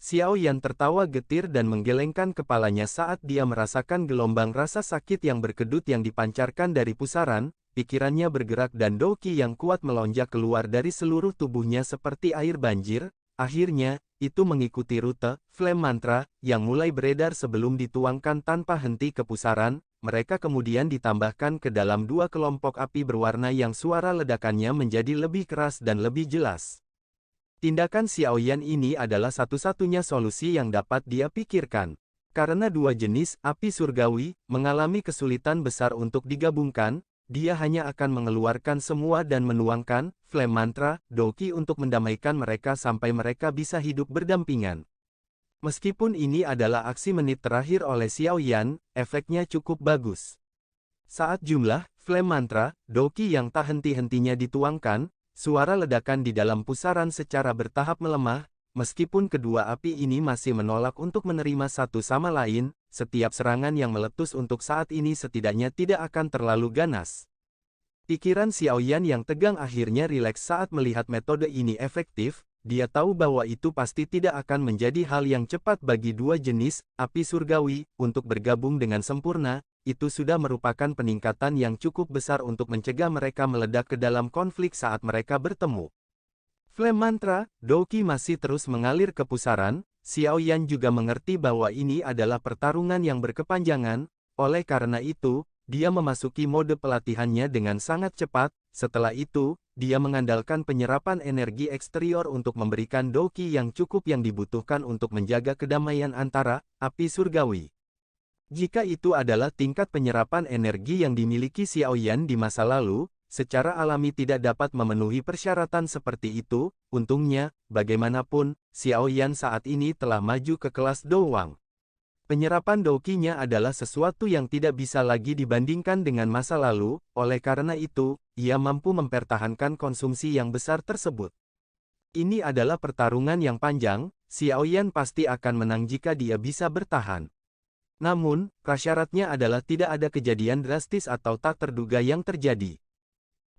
S3: Xiaoyan tertawa getir dan menggelengkan kepalanya saat dia merasakan gelombang rasa sakit yang berkedut yang dipancarkan dari pusaran. Pikirannya bergerak dan Doqi yang kuat melonjak keluar dari seluruh tubuhnya seperti air banjir. Akhirnya, itu mengikuti rute Flame Mantra yang mulai beredar sebelum dituangkan tanpa henti ke pusaran. Mereka kemudian ditambahkan ke dalam dua kelompok api berwarna yang suara ledakannya menjadi lebih keras dan lebih jelas. Tindakan Xiaoyan ini adalah satu-satunya solusi yang dapat dia pikirkan. Karena dua jenis api surgawi mengalami kesulitan besar untuk digabungkan, dia hanya akan mengeluarkan semua dan menuangkan Flame Mantra, Doqi untuk mendamaikan mereka sampai mereka bisa hidup berdampingan. Meskipun ini adalah aksi menit terakhir oleh Xiaoyan, efeknya cukup bagus. Saat jumlah Flame Mantra, Doqi yang tak henti-hentinya dituangkan, suara ledakan di dalam pusaran secara bertahap melemah. Meskipun kedua api ini masih menolak untuk menerima satu sama lain, setiap serangan yang meletus untuk saat ini setidaknya tidak akan terlalu ganas. Pikiran Xiaoyan yang tegang akhirnya rileks saat melihat metode ini efektif. Dia tahu bahwa itu pasti tidak akan menjadi hal yang cepat bagi dua jenis api surgawi untuk bergabung dengan sempurna. Itu sudah merupakan peningkatan yang cukup besar untuk mencegah mereka meledak ke dalam konflik saat mereka bertemu. Flame Mantra, Doqi masih terus mengalir ke pusaran. Xiaoyan juga mengerti bahwa ini adalah pertarungan yang berkepanjangan. Oleh karena itu, dia memasuki mode pelatihannya dengan sangat cepat. Setelah itu, dia mengandalkan penyerapan energi eksterior untuk memberikan Doqi yang cukup yang dibutuhkan untuk menjaga kedamaian antara api surgawi. Jika itu adalah tingkat penyerapan energi yang dimiliki Xiaoyan di masa lalu, secara alami tidak dapat memenuhi persyaratan seperti itu. Untungnya, bagaimanapun, Xiaoyan saat ini telah maju ke kelas Douwang. Penyerapan Doqi-nya adalah sesuatu yang tidak bisa lagi dibandingkan dengan masa lalu, oleh karena itu, ia mampu mempertahankan konsumsi yang besar tersebut. Ini adalah pertarungan yang panjang, Xiaoyan pasti akan menang jika dia bisa bertahan. Namun, prasyaratnya adalah tidak ada kejadian drastis atau tak terduga yang terjadi.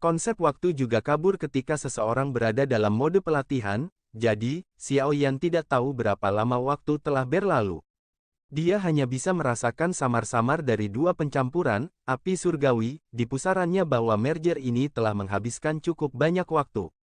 S3: Konsep waktu juga kabur ketika seseorang berada dalam mode pelatihan, jadi, Xiaoyan tidak tahu berapa lama waktu telah berlalu. Dia hanya bisa merasakan samar-samar dari dua pencampuran api surgawi di pusarannya bahwa merger ini telah menghabiskan cukup banyak waktu.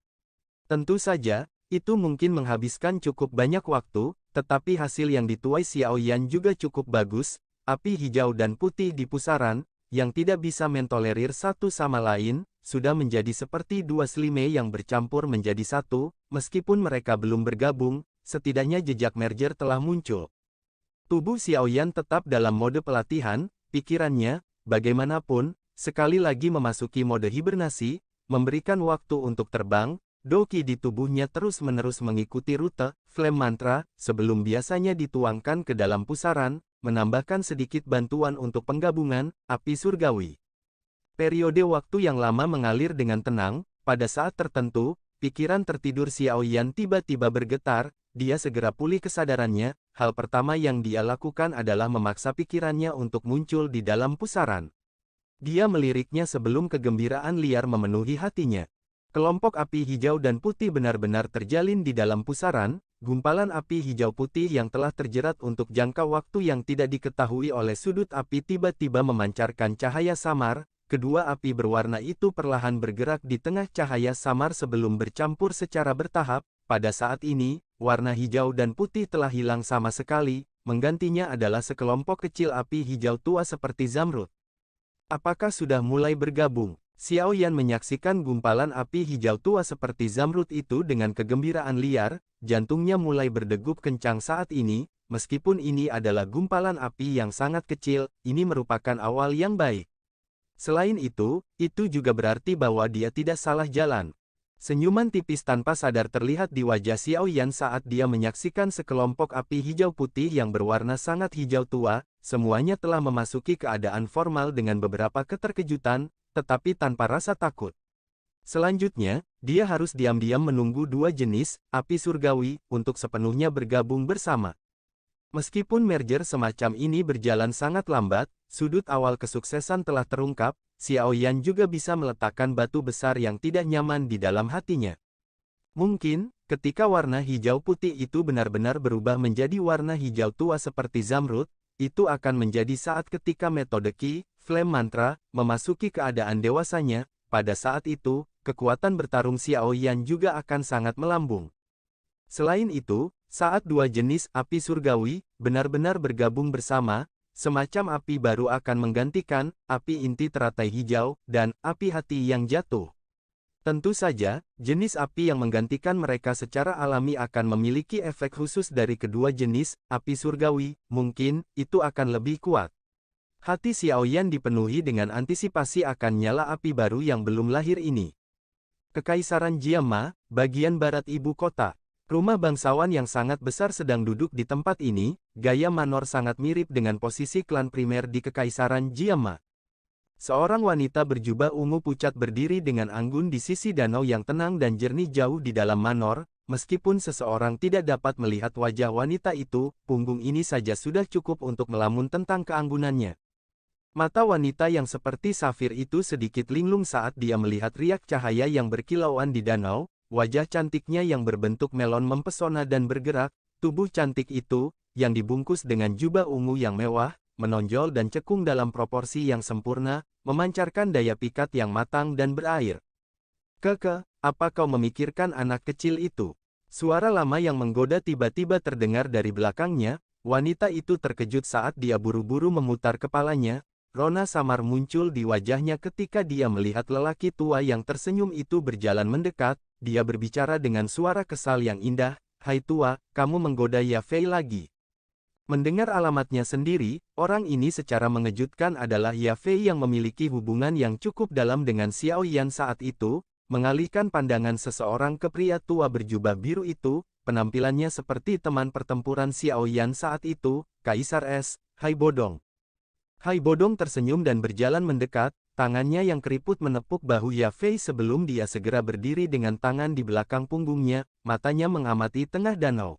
S3: Tentu saja, itu mungkin menghabiskan cukup banyak waktu, tetapi hasil yang dituai Xiaoyan juga cukup bagus. Api hijau dan putih di pusaran, yang tidak bisa mentolerir satu sama lain, sudah menjadi seperti dua slime yang bercampur menjadi satu. Meskipun mereka belum bergabung, setidaknya jejak merger telah muncul. Tubuh Xiaoyan tetap dalam mode pelatihan. Pikirannya, bagaimanapun, sekali lagi memasuki mode hibernasi, memberikan waktu untuk terbang. Doqi di tubuhnya terus-menerus mengikuti rute Flame Mantra, sebelum biasanya dituangkan ke dalam pusaran, menambahkan sedikit bantuan untuk penggabungan api surgawi. Periode waktu yang lama mengalir dengan tenang. Pada saat tertentu, pikiran tertidur Xiaoyan tiba-tiba bergetar. Dia segera pulih kesadarannya. Hal pertama yang dia lakukan adalah memaksa pikirannya untuk muncul di dalam pusaran. Dia meliriknya sebelum kegembiraan liar memenuhi hatinya. Kelompok api hijau dan putih benar-benar terjalin di dalam pusaran. gumpalan api hijau putih yang telah terjerat untuk jangka waktu yang tidak diketahui oleh sudut api tiba-tiba memancarkan cahaya samar. Kedua api berwarna itu perlahan bergerak di tengah cahaya samar sebelum bercampur secara bertahap. Pada saat ini, warna hijau dan putih telah hilang sama sekali, menggantinya adalah sekelompok kecil api hijau tua seperti zamrud. Apakah sudah mulai bergabung? Xiao Yan menyaksikan gumpalan api hijau tua seperti zamrud itu dengan kegembiraan liar, jantungnya mulai berdegup kencang saat ini, meskipun ini adalah gumpalan api yang sangat kecil, ini merupakan awal yang baik. Selain itu juga berarti bahwa dia tidak salah jalan. Senyuman tipis tanpa sadar terlihat di wajah Xiao Yan saat dia menyaksikan sekelompok api hijau putih yang berwarna sangat hijau tua, semuanya telah memasuki keadaan formal dengan beberapa keterkejutan, tetapi tanpa rasa takut. Selanjutnya, dia harus diam-diam menunggu dua jenis api surgawi untuk sepenuhnya bergabung bersama. Meskipun merger semacam ini berjalan sangat lambat, sudut awal kesuksesan telah terungkap. Xiao Yan juga bisa meletakkan batu besar yang tidak nyaman di dalam hatinya. Mungkin, ketika warna hijau putih itu benar-benar berubah menjadi warna hijau tua seperti zamrud, itu akan menjadi saat ketika metode Qi, Flame Mantra, memasuki keadaan dewasanya. Pada saat itu, kekuatan bertarung Xiao Yan juga akan sangat melambung. Selain itu, saat dua jenis api surgawi benar-benar bergabung bersama, semacam api baru akan menggantikan api inti teratai hijau dan api hati yang jatuh. Tentu saja, jenis api yang menggantikan mereka secara alami akan memiliki efek khusus dari kedua jenis api surgawi, mungkin itu akan lebih kuat. Hati Xiao Yan dipenuhi dengan antisipasi akan nyala api baru yang belum lahir ini. Kekaisaran Jiama, bagian barat ibu kota. Rumah bangsawan yang sangat besar sedang duduk di tempat ini. Gaya manor sangat mirip dengan posisi klan primer di Kekaisaran Jiama. Seorang wanita berjubah ungu pucat berdiri dengan anggun di sisi danau yang tenang dan jernih jauh di dalam manor. Meskipun seseorang tidak dapat melihat wajah wanita itu, punggung ini saja sudah cukup untuk melamun tentang keanggunannya. Mata wanita yang seperti safir itu sedikit linglung saat dia melihat riak cahaya yang berkilauan di danau. Wajah cantiknya yang berbentuk melon mempesona dan bergerak. Tubuh cantik itu, yang dibungkus dengan jubah ungu yang mewah, menonjol dan cekung dalam proporsi yang sempurna, memancarkan daya pikat yang matang dan berair. "Keke, apa kau memikirkan anak kecil itu?" Suara lama yang menggoda tiba-tiba terdengar dari belakangnya. Wanita itu terkejut saat dia buru-buru memutar kepalanya. Rona samar muncul di wajahnya ketika dia melihat lelaki tua yang tersenyum itu berjalan mendekat. Dia berbicara dengan suara kesal yang indah, "Hai tua, kamu menggoda Ya Fei lagi." Mendengar alamatnya sendiri, orang ini secara mengejutkan adalah Ya Fei yang memiliki hubungan yang cukup dalam dengan Xiao Yan saat itu. Mengalihkan pandangan seseorang ke pria tua berjubah biru itu, penampilannya seperti teman pertempuran Xiao Yan saat itu, Kaisar Es, Hai Bodong. Hai Bodong tersenyum dan berjalan mendekat. Tangannya yang keriput menepuk bahu Ya Fei sebelum dia segera berdiri dengan tangan di belakang punggungnya, matanya mengamati tengah danau.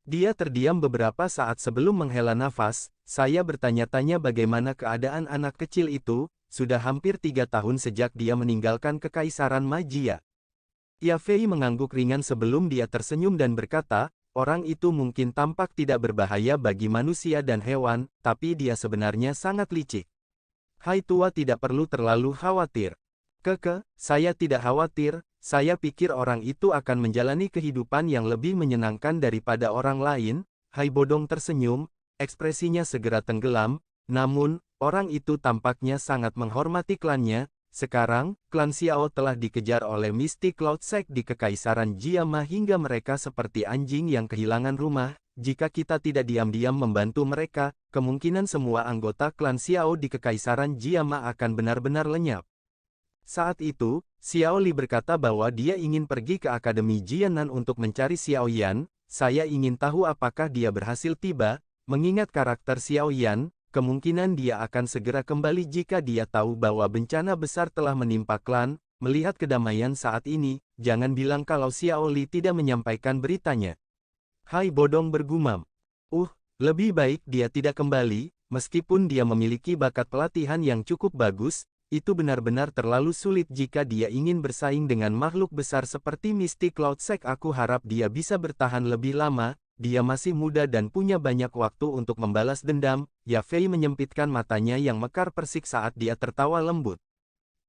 S3: Dia terdiam beberapa saat sebelum menghela nafas. "Saya bertanya-tanya bagaimana keadaan anak kecil itu, sudah hampir 3 tahun sejak dia meninggalkan Kekaisaran Magia." Ya Fei mengangguk ringan sebelum dia tersenyum dan berkata, "Orang itu mungkin tampak tidak berbahaya bagi manusia dan hewan, tapi dia sebenarnya sangat licik. Hai tua tidak perlu terlalu khawatir." "Keke, saya tidak khawatir, saya pikir orang itu akan menjalani kehidupan yang lebih menyenangkan daripada orang lain." Hai Bodong tersenyum, ekspresinya segera tenggelam, namun, orang itu tampaknya sangat menghormati klannya. Sekarang, klan Xiao telah dikejar oleh Mystic Cloud Sect di Kekaisaran Jiama hingga mereka seperti anjing yang kehilangan rumah. Jika kita tidak diam-diam membantu mereka, kemungkinan semua anggota klan Xiao di Kekaisaran Jiama akan benar-benar lenyap. Saat itu, Xiao Li berkata bahwa dia ingin pergi ke Akademi Jianan untuk mencari Xiao Yan. "Saya ingin tahu apakah dia berhasil tiba." Mengingat karakter Xiao Yan, kemungkinan dia akan segera kembali jika dia tahu bahwa bencana besar telah menimpa klan. Melihat kedamaian saat ini, jangan bilang kalau Xiao Li tidak menyampaikan beritanya. Hai Bodong bergumam. Lebih baik dia tidak kembali, meskipun dia memiliki bakat pelatihan yang cukup bagus. itu benar-benar terlalu sulit jika dia ingin bersaing dengan makhluk besar seperti Misty Cloud Sect. Aku harap dia bisa bertahan lebih lama, dia masih muda dan punya banyak waktu untuk membalas dendam. Yafei menyempitkan matanya yang mekar persik saat dia tertawa lembut.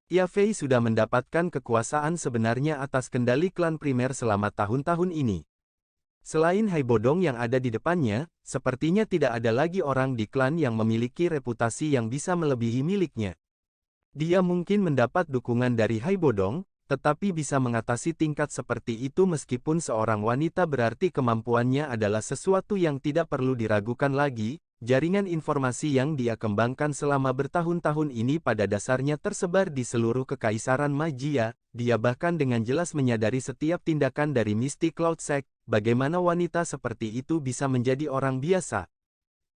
S3: Yafei sudah mendapatkan kekuasaan sebenarnya atas kendali klan primer selama tahun-tahun ini. Selain Hai Bodong yang ada di depannya, sepertinya tidak ada lagi orang di klan yang memiliki reputasi yang bisa melebihi miliknya. Dia mungkin mendapat dukungan dari Hai Bodong, tetapi bisa mengatasi tingkat seperti itu meskipun seorang wanita berarti kemampuannya adalah sesuatu yang tidak perlu diragukan lagi. Jaringan informasi yang dia kembangkan selama bertahun-tahun ini pada dasarnya tersebar di seluruh kekaisaran magia. Dia bahkan dengan jelas menyadari setiap tindakan dari Misty Cloud Sect. Bagaimana wanita seperti itu bisa menjadi orang biasa?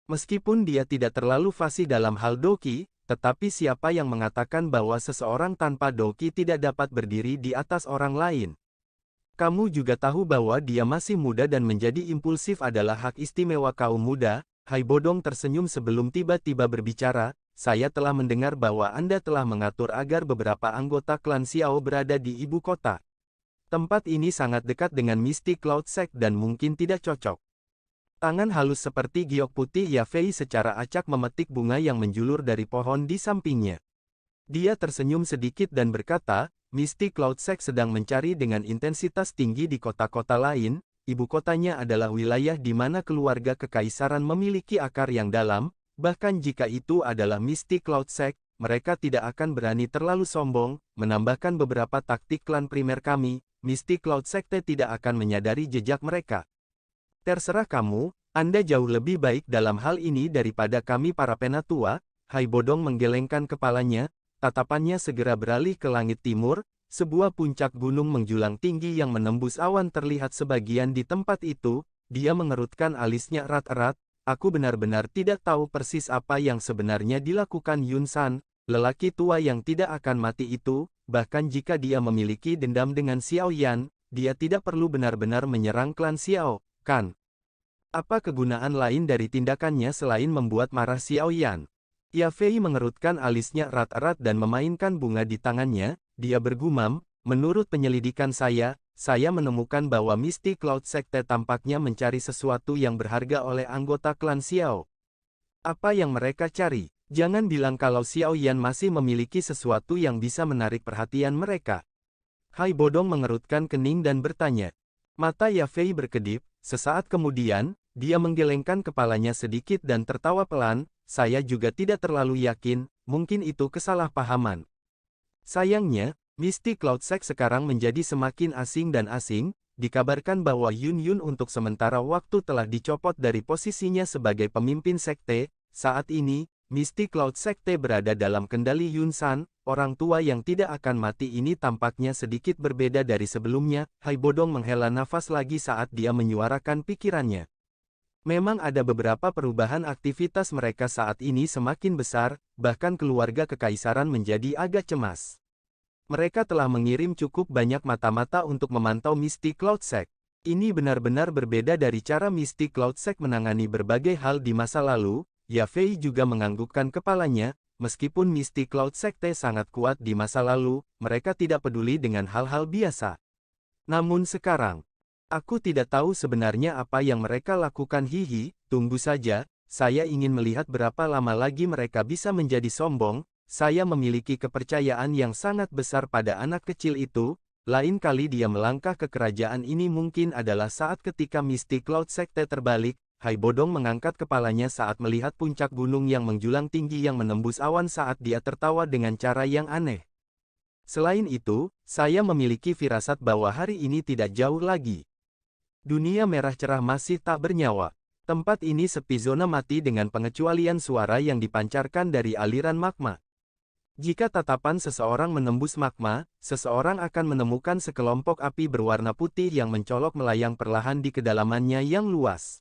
S3: Meskipun dia tidak terlalu fasih dalam hal doki, tetapi siapa yang mengatakan bahwa seseorang tanpa doki tidak dapat berdiri di atas orang lain? Kamu juga tahu bahwa dia masih muda dan menjadi impulsif adalah hak istimewa kaum muda. Hai Bodong tersenyum sebelum tiba-tiba berbicara. Saya telah mendengar bahwa Anda telah mengatur agar beberapa anggota klan Xiao berada di ibu kota. Tempat ini sangat dekat dengan Misty Cloud Sect dan mungkin tidak cocok. Tangan halus seperti giok putih Yafei secara acak memetik bunga yang menjulur dari pohon di sampingnya. Dia tersenyum sedikit dan berkata, Misty Cloud Sect sedang mencari dengan intensitas tinggi di kota-kota lain. Ibu kotanya adalah wilayah di mana keluarga kekaisaran memiliki akar yang dalam. Bahkan jika itu adalah Misty Cloud Sect, mereka tidak akan berani terlalu sombong. Menambahkan beberapa taktik klan primer kami, Misty Cloud Secte tidak akan menyadari jejak mereka. Terserah kamu, Anda jauh lebih baik dalam hal ini daripada kami para penatua. Hai Bodong menggelengkan kepalanya, tatapannya segera beralih ke langit timur. Sebuah puncak gunung menjulang tinggi yang menembus awan terlihat sebagian di tempat itu. Dia mengerutkan alisnya erat-erat. Aku benar-benar tidak tahu persis apa yang sebenarnya dilakukan Yun San, lelaki tua yang tidak akan mati itu. Bahkan jika dia memiliki dendam dengan Xiao Yan, dia tidak perlu benar-benar menyerang klan Xiao, kan? Apa kegunaan lain dari tindakannya selain membuat marah Xiao Yan? Yafei mengerutkan alisnya erat-erat dan memainkan bunga di tangannya. Dia bergumam, menurut penyelidikan saya menemukan bahwa Misty Cloud Secte tampaknya mencari sesuatu yang berharga oleh anggota klan Xiao. Apa yang mereka cari? Jangan bilang kalau Xiao Yan masih memiliki sesuatu yang bisa menarik perhatian mereka. Hai Bodong mengerutkan kening dan bertanya. Mata Yafei berkedip, sesaat kemudian, dia menggelengkan kepalanya sedikit dan tertawa pelan. Saya juga tidak terlalu yakin, mungkin itu kesalahpahaman. Sayangnya, Misty Cloud Sect sekarang menjadi semakin asing dan asing. Dikabarkan bahwa Yun Yun untuk sementara waktu telah dicopot dari posisinya sebagai pemimpin sekte. Saat ini, Misty Cloud Secte berada dalam kendali Yun San, orang tua yang tidak akan mati ini tampaknya sedikit berbeda dari sebelumnya. Hai Bodong menghela nafas lagi saat dia menyuarakan pikirannya. Memang ada beberapa perubahan aktivitas mereka saat ini semakin besar, bahkan keluarga kekaisaran menjadi agak cemas. Mereka telah mengirim cukup banyak mata-mata untuk memantau Misty Cloud Sect. Ini benar-benar berbeda dari cara Misty Cloud Sect menangani berbagai hal di masa lalu. Yafei juga menganggukkan kepalanya, meskipun Misty Cloud Secte sangat kuat di masa lalu, mereka tidak peduli dengan hal-hal biasa. Namun sekarang, aku tidak tahu sebenarnya apa yang mereka lakukan. Tunggu saja, saya ingin melihat berapa lama lagi mereka bisa menjadi sombong. Saya memiliki kepercayaan yang sangat besar pada anak kecil itu. Lain kali dia melangkah ke kerajaan ini mungkin adalah saat ketika Misty Cloud Secte terbalik. Hai Bodong mengangkat kepalanya saat melihat puncak gunung yang menjulang tinggi yang menembus awan saat dia tertawa dengan cara yang aneh. Selain itu, saya memiliki firasat bahwa hari ini tidak jauh lagi. Dunia merah cerah masih tak bernyawa. Tempat ini sepi zona mati dengan pengecualian suara yang dipancarkan dari aliran magma. Jika tatapan seseorang menembus magma, seseorang akan menemukan sekelompok api berwarna putih yang mencolok melayang perlahan di kedalamannya yang luas.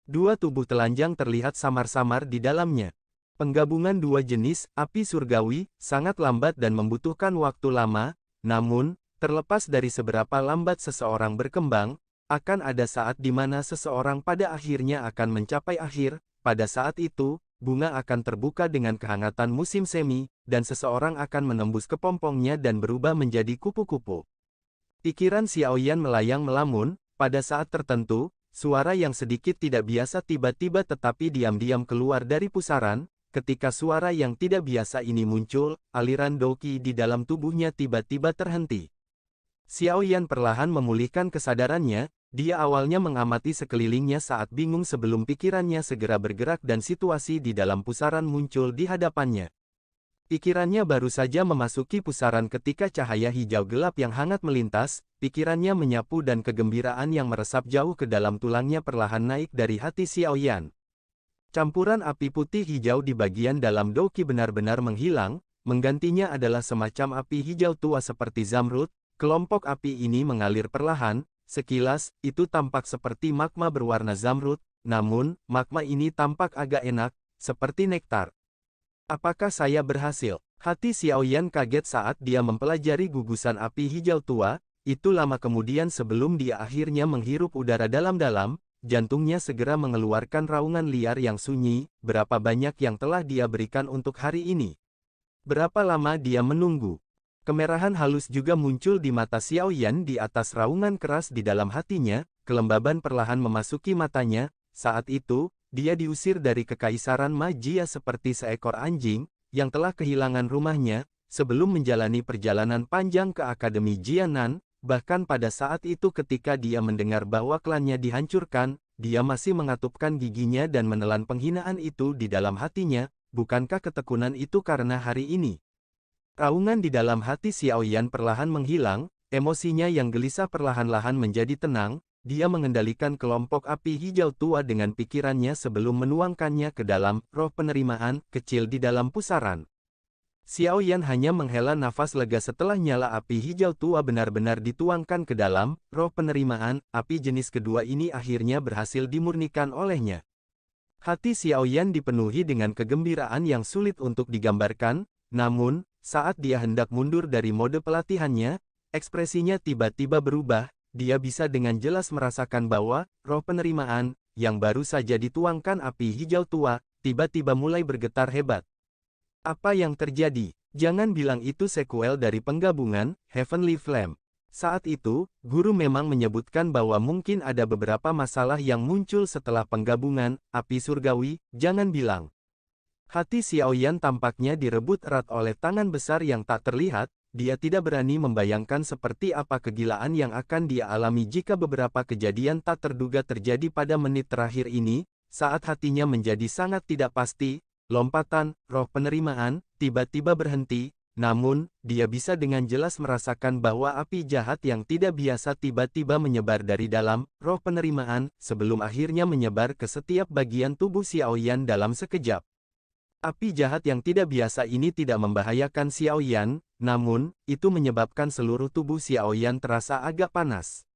S3: Dua tubuh telanjang terlihat samar-samar di dalamnya. Penggabungan dua jenis, api surgawi, sangat lambat dan membutuhkan waktu lama, namun, terlepas dari seberapa lambat seseorang berkembang, akan ada saat di mana seseorang pada akhirnya akan mencapai akhir. Pada saat itu, bunga akan terbuka dengan kehangatan musim semi, dan seseorang akan menembus kepompongnya dan berubah menjadi kupu-kupu. Pikiran Xiaoyan melayang melamun, pada saat tertentu, suara yang sedikit tidak biasa tiba-tiba tetapi diam-diam keluar dari pusaran. Ketika suara yang tidak biasa ini muncul, aliran doqi di dalam tubuhnya tiba-tiba terhenti. Xiaoyan perlahan memulihkan kesadarannya, dia awalnya mengamati sekelilingnya saat bingung sebelum pikirannya segera bergerak dan situasi di dalam pusaran muncul di hadapannya. Pikirannya baru saja memasuki pusaran ketika cahaya hijau gelap yang hangat melintas, pikirannya menyapu dan kegembiraan yang meresap jauh ke dalam tulangnya perlahan naik dari hati Xiaoyan. Campuran api putih hijau di bagian dalam doqi benar-benar menghilang, menggantinya adalah semacam api hijau tua seperti zamrud. Kelompok api ini mengalir perlahan, sekilas, itu tampak seperti magma berwarna zamrud, namun, magma ini tampak agak enak, seperti nektar. Apakah saya berhasil? Hati Xiaoyan kaget saat dia mempelajari gugusan api hijau tua, itu lama kemudian sebelum dia akhirnya menghirup udara dalam-dalam, jantungnya segera mengeluarkan raungan liar yang sunyi, berapa banyak yang telah dia berikan untuk hari ini. Berapa lama dia menunggu? Kemerahan halus juga muncul di mata Xiaoyan di atas raungan keras di dalam hatinya, kelembaban perlahan memasuki matanya, saat itu, dia diusir dari kekaisaran magia seperti seekor anjing, yang telah kehilangan rumahnya, sebelum menjalani perjalanan panjang ke Akademi Jianan. Bahkan pada saat itu ketika dia mendengar bahwa klannya dihancurkan, dia masih mengatupkan giginya dan menelan penghinaan itu di dalam hatinya, bukankah ketekunan itu karena hari ini? Raungan di dalam hati Xiaoyan perlahan menghilang, emosinya yang gelisah perlahan-lahan menjadi tenang, dia mengendalikan kelompok api hijau tua dengan pikirannya sebelum menuangkannya ke dalam roh penerimaan kecil di dalam pusaran. Xiaoyan hanya menghela nafas lega setelah nyala api hijau tua benar-benar dituangkan ke dalam roh penerimaan, api jenis kedua ini akhirnya berhasil dimurnikan olehnya. Hati Xiaoyan dipenuhi dengan kegembiraan yang sulit untuk digambarkan, namun, saat dia hendak mundur dari mode pelatihannya, ekspresinya tiba-tiba berubah, dia bisa dengan jelas merasakan bahwa roh penerimaan, yang baru saja dituangkan api hijau tua, tiba-tiba mulai bergetar hebat. Apa yang terjadi? Jangan bilang itu sequel dari penggabungan Heavenly Flame. Saat itu, guru memang menyebutkan bahwa mungkin ada beberapa masalah yang muncul setelah penggabungan api surgawi, jangan bilang. Hati Xiaoyan tampaknya direbut erat oleh tangan besar yang tak terlihat, dia tidak berani membayangkan seperti apa kegilaan yang akan dia alami jika beberapa kejadian tak terduga terjadi pada menit terakhir ini, saat hatinya menjadi sangat tidak pasti. Lompatan, roh penerimaan, tiba-tiba berhenti, namun, dia bisa dengan jelas merasakan bahwa api jahat yang tidak biasa tiba-tiba menyebar dari dalam roh penerimaan, sebelum akhirnya menyebar ke setiap bagian tubuh Xiaoyan dalam sekejap. Api jahat yang tidak biasa ini tidak membahayakan Xiaoyan, namun, itu menyebabkan seluruh tubuh Xiaoyan terasa agak panas.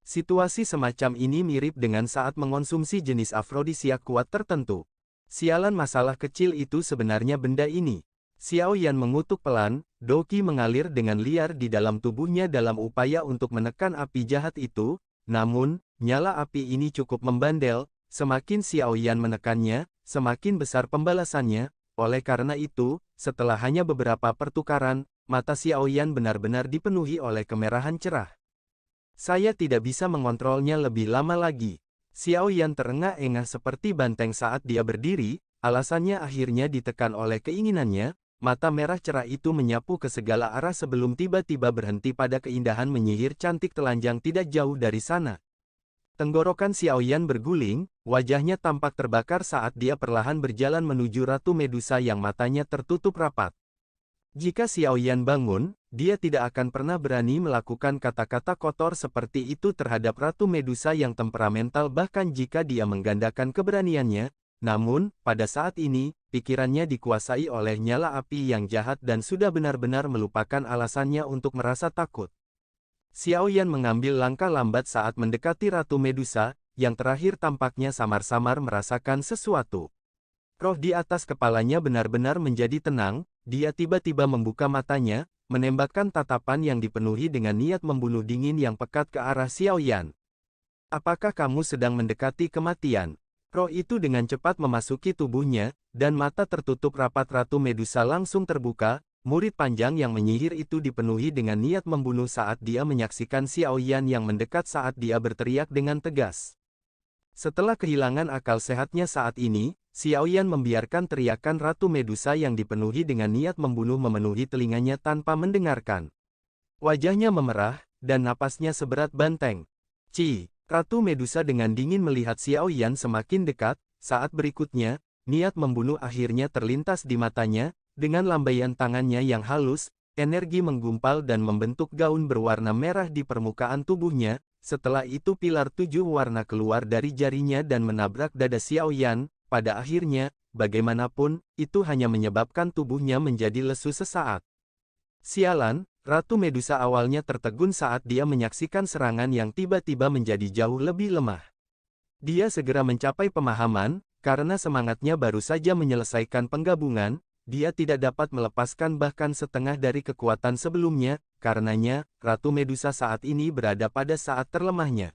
S3: Situasi semacam ini mirip dengan saat mengonsumsi jenis afrodisiak kuat tertentu. Sialan masalah kecil itu sebenarnya benda ini. Xiaoyan mengutuk pelan, doqi mengalir dengan liar di dalam tubuhnya dalam upaya untuk menekan api jahat itu, namun, nyala api ini cukup membandel, semakin Xiaoyan menekannya, semakin besar pembalasannya, oleh karena itu, setelah hanya beberapa pertukaran, mata Xiaoyan benar-benar dipenuhi oleh kemerahan cerah. Saya tidak bisa mengontrolnya lebih lama lagi. Xiaoyan terengah-engah seperti banteng saat dia berdiri, alasannya akhirnya ditekan oleh keinginannya, mata merah cerah itu menyapu ke segala arah sebelum tiba-tiba berhenti pada keindahan menyihir cantik telanjang tidak jauh dari sana. Tenggorokan Xiaoyan berguling, wajahnya tampak terbakar saat dia perlahan berjalan menuju Ratu Medusa yang matanya tertutup rapat. Jika Xiaoyan bangun, dia tidak akan pernah berani melakukan kata-kata kotor seperti itu terhadap Ratu Medusa yang temperamental bahkan jika dia menggandakan keberaniannya, namun, pada saat ini, pikirannya dikuasai oleh nyala api yang jahat dan sudah benar-benar melupakan alasannya untuk merasa takut. Xiaoyan mengambil langkah lambat saat mendekati Ratu Medusa, yang terakhir tampaknya samar-samar merasakan sesuatu. Roh di atas kepalanya benar-benar menjadi tenang, dia tiba-tiba membuka matanya, menembakkan tatapan yang dipenuhi dengan niat membunuh dingin yang pekat ke arah Xiaoyan. Apakah kamu sedang mendekati kematian? Roh itu dengan cepat memasuki tubuhnya, dan mata tertutup rapat Ratu Medusa langsung terbuka. Murid panjang yang menyihir itu dipenuhi dengan niat membunuh saat dia menyaksikan Xiao Yan yang mendekat saat dia berteriak dengan tegas. Setelah kehilangan akal sehatnya saat ini, Xiao Yan membiarkan teriakan Ratu Medusa yang dipenuhi dengan niat membunuh memenuhi telinganya tanpa mendengarkan. Wajahnya memerah, dan napasnya seberat banteng. Ratu Medusa dengan dingin melihat Xiao Yan semakin dekat. Saat berikutnya, niat membunuh akhirnya terlintas di matanya. Dengan lambaian tangannya yang halus, energi menggumpal dan membentuk gaun berwarna merah di permukaan tubuhnya. Setelah itu pilar 7 warna keluar dari jarinya dan menabrak dada Xiao Yan. Pada akhirnya, bagaimanapun, itu hanya menyebabkan tubuhnya menjadi lesu sesaat. Sialan, Ratu Medusa awalnya tertegun saat dia menyaksikan serangan yang tiba-tiba menjadi jauh lebih lemah. Dia segera mencapai pemahaman, karena semangatnya baru saja menyelesaikan penggabungan. Dia tidak dapat melepaskan bahkan setengah dari kekuatan sebelumnya, karenanya, Ratu Medusa saat ini berada pada saat terlemahnya.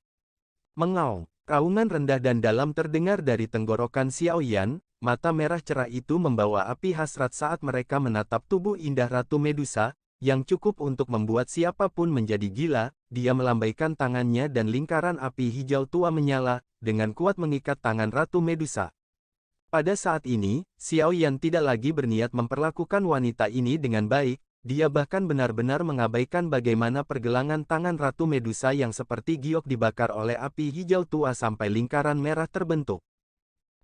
S3: Mengaung, raungan rendah dan dalam terdengar dari tenggorokan Xiao Yan. Mata merah cerah itu membawa api hasrat saat mereka menatap tubuh indah Ratu Medusa, yang cukup untuk membuat siapapun menjadi gila. Dia melambaikan tangannya dan lingkaran api hijau tua menyala, dengan kuat mengikat tangan Ratu Medusa. Pada saat ini, Xiao Yan tidak lagi berniat memperlakukan wanita ini dengan baik. Dia bahkan benar-benar mengabaikan bagaimana pergelangan tangan Ratu Medusa yang seperti giok dibakar oleh api hijau tua sampai lingkaran merah terbentuk.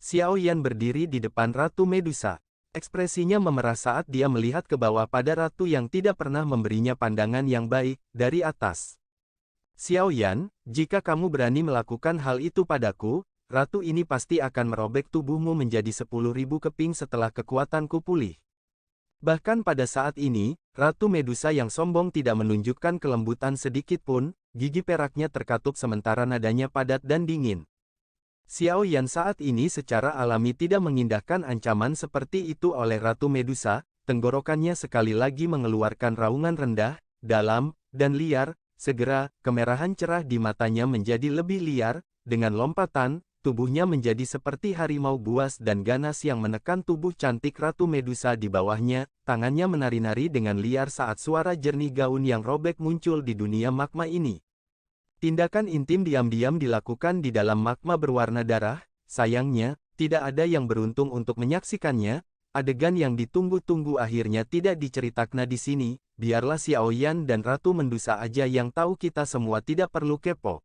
S3: Xiao Yan berdiri di depan Ratu Medusa. Ekspresinya memerah saat dia melihat ke bawah pada ratu yang tidak pernah memberinya pandangan yang baik dari atas. Xiao Yan, jika kamu berani melakukan hal itu padaku, ratu ini pasti akan merobek tubuhmu menjadi 10.000 keping setelah kekuatanku pulih. Bahkan pada saat ini, Ratu Medusa yang sombong tidak menunjukkan kelembutan sedikit pun, gigi peraknya terkatup sementara nadanya padat dan dingin. Xiao Yan saat ini secara alami tidak mengindahkan ancaman seperti itu oleh Ratu Medusa. Tenggorokannya sekali lagi mengeluarkan raungan rendah, dalam, dan liar. Segera, kemerahan cerah di matanya menjadi lebih liar. Dengan lompatan, tubuhnya menjadi seperti harimau buas dan ganas yang menekan tubuh cantik Ratu Medusa di bawahnya. Tangannya menari-nari dengan liar saat suara jernih gaun yang robek muncul di dunia magma ini. Tindakan intim diam-diam dilakukan di dalam magma berwarna darah. Sayangnya, tidak ada yang beruntung untuk menyaksikannya. Adegan yang ditunggu-tunggu akhirnya tidak diceritakan di sini. Biarlah Xiao Yan dan Ratu Medusa aja yang tahu, kita semua tidak perlu kepo.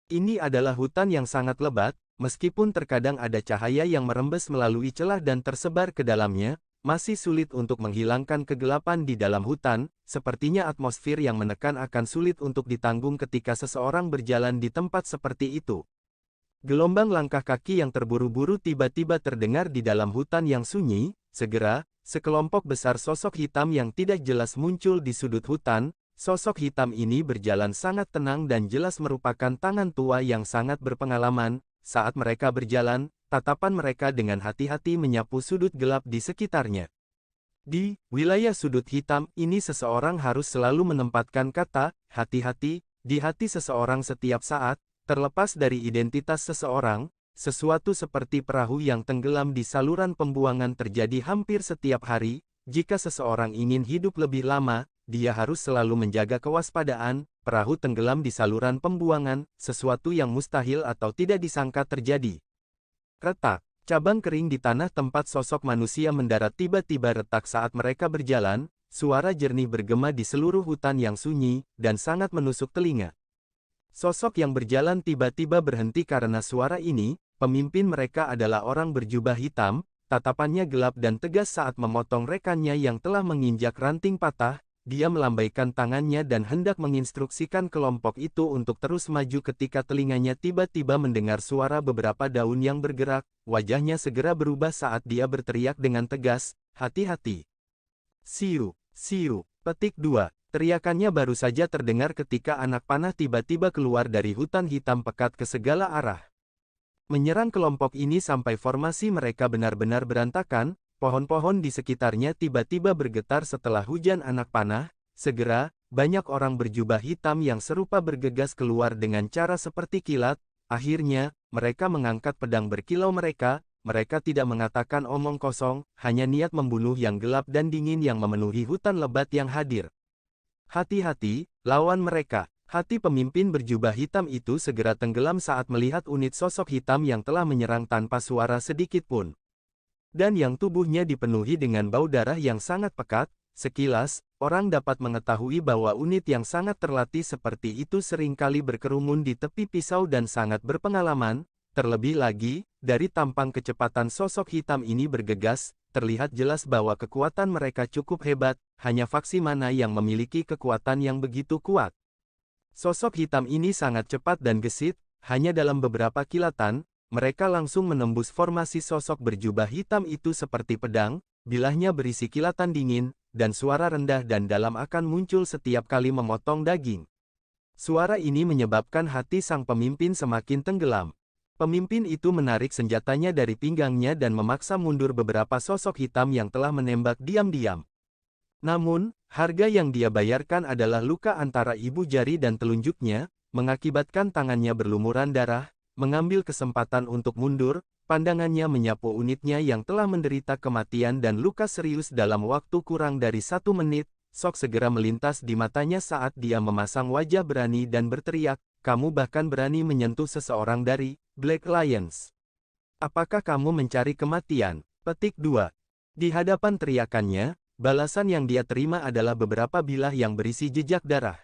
S3: Ini adalah hutan yang sangat lebat. Meskipun terkadang ada cahaya yang merembes melalui celah dan tersebar ke dalamnya, masih sulit untuk menghilangkan kegelapan di dalam hutan. Sepertinya atmosfer yang menekan akan sulit untuk ditanggung ketika seseorang berjalan di tempat seperti itu. Gelombang langkah kaki yang terburu-buru tiba-tiba terdengar di dalam hutan yang sunyi. Segera, sekelompok besar sosok hitam yang tidak jelas muncul di sudut hutan. Sosok hitam ini berjalan sangat tenang dan jelas merupakan tangan tua yang sangat berpengalaman. Saat mereka berjalan, tatapan mereka dengan hati-hati menyapu sudut gelap di sekitarnya. Di wilayah sudut hitam ini seseorang harus selalu menempatkan kata hati-hati di hati seseorang setiap saat, terlepas dari identitas seseorang. Sesuatu seperti perahu yang tenggelam di saluran pembuangan terjadi hampir setiap hari. Jika seseorang ingin hidup lebih lama, dia harus selalu menjaga kewaspadaan. Perahu tenggelam di saluran pembuangan, sesuatu yang mustahil atau tidak disangka terjadi. Retak, cabang kering di tanah tempat sosok manusia mendarat tiba-tiba retak saat mereka berjalan. Suara jernih bergema di seluruh hutan yang sunyi, dan sangat menusuk telinga. Sosok yang berjalan tiba-tiba berhenti karena suara ini. Pemimpin mereka adalah orang berjubah hitam. Tatapannya gelap dan tegas saat memotong rekannya yang telah menginjak ranting patah. Dia melambaikan tangannya dan hendak menginstruksikan kelompok itu untuk terus maju ketika telinganya tiba-tiba mendengar suara beberapa daun yang bergerak. Wajahnya segera berubah saat dia berteriak dengan tegas, "Hati-hati!" "Siu, siu!" Petik 2. Teriakannya baru saja terdengar ketika anak panah tiba-tiba keluar dari hutan hitam pekat ke segala arah. Menyerang kelompok ini sampai formasi mereka benar-benar berantakan. Pohon-pohon di sekitarnya tiba-tiba bergetar setelah hujan anak panah. Segera, banyak orang berjubah hitam yang serupa bergegas keluar dengan cara seperti kilat. Akhirnya, mereka mengangkat pedang berkilau mereka. Mereka tidak mengatakan omong kosong, hanya niat membunuh yang gelap dan dingin yang memenuhi hutan lebat yang hadir. Hati-hati, lawan mereka. Hati pemimpin berjubah hitam itu segera tenggelam saat melihat unit sosok hitam yang telah menyerang tanpa suara sedikit pun. Dan yang tubuhnya dipenuhi dengan bau darah yang sangat pekat. Sekilas, orang dapat mengetahui bahwa unit yang sangat terlatih seperti itu seringkali berkerumun di tepi pisau dan sangat berpengalaman. Terlebih lagi, dari tampang kecepatan sosok hitam ini bergegas, terlihat jelas bahwa kekuatan mereka cukup hebat, hanya faksi mana yang memiliki kekuatan yang begitu kuat. Sosok hitam ini sangat cepat dan gesit, hanya dalam beberapa kilatan, mereka langsung menembus formasi sosok berjubah hitam itu seperti pedang, bilahnya berisi kilatan dingin, dan suara rendah dan dalam akan muncul setiap kali memotong daging. Suara ini menyebabkan hati sang pemimpin semakin tenggelam. Pemimpin itu menarik senjatanya dari pinggangnya dan memaksa mundur beberapa sosok hitam yang telah menembak diam-diam. Namun, harga yang dia bayarkan adalah luka antara ibu jari dan telunjuknya, mengakibatkan tangannya berlumuran darah, mengambil kesempatan untuk mundur, pandangannya menyapu unitnya yang telah menderita kematian dan luka serius dalam waktu kurang dari 1 menit, sok segera melintas di matanya saat dia memasang wajah berani dan berteriak, "Kamu bahkan berani menyentuh seseorang dari Black Lions. Apakah kamu mencari kematian?" Petik 2. Di hadapan teriakannya, balasan yang dia terima adalah beberapa bilah yang berisi jejak darah.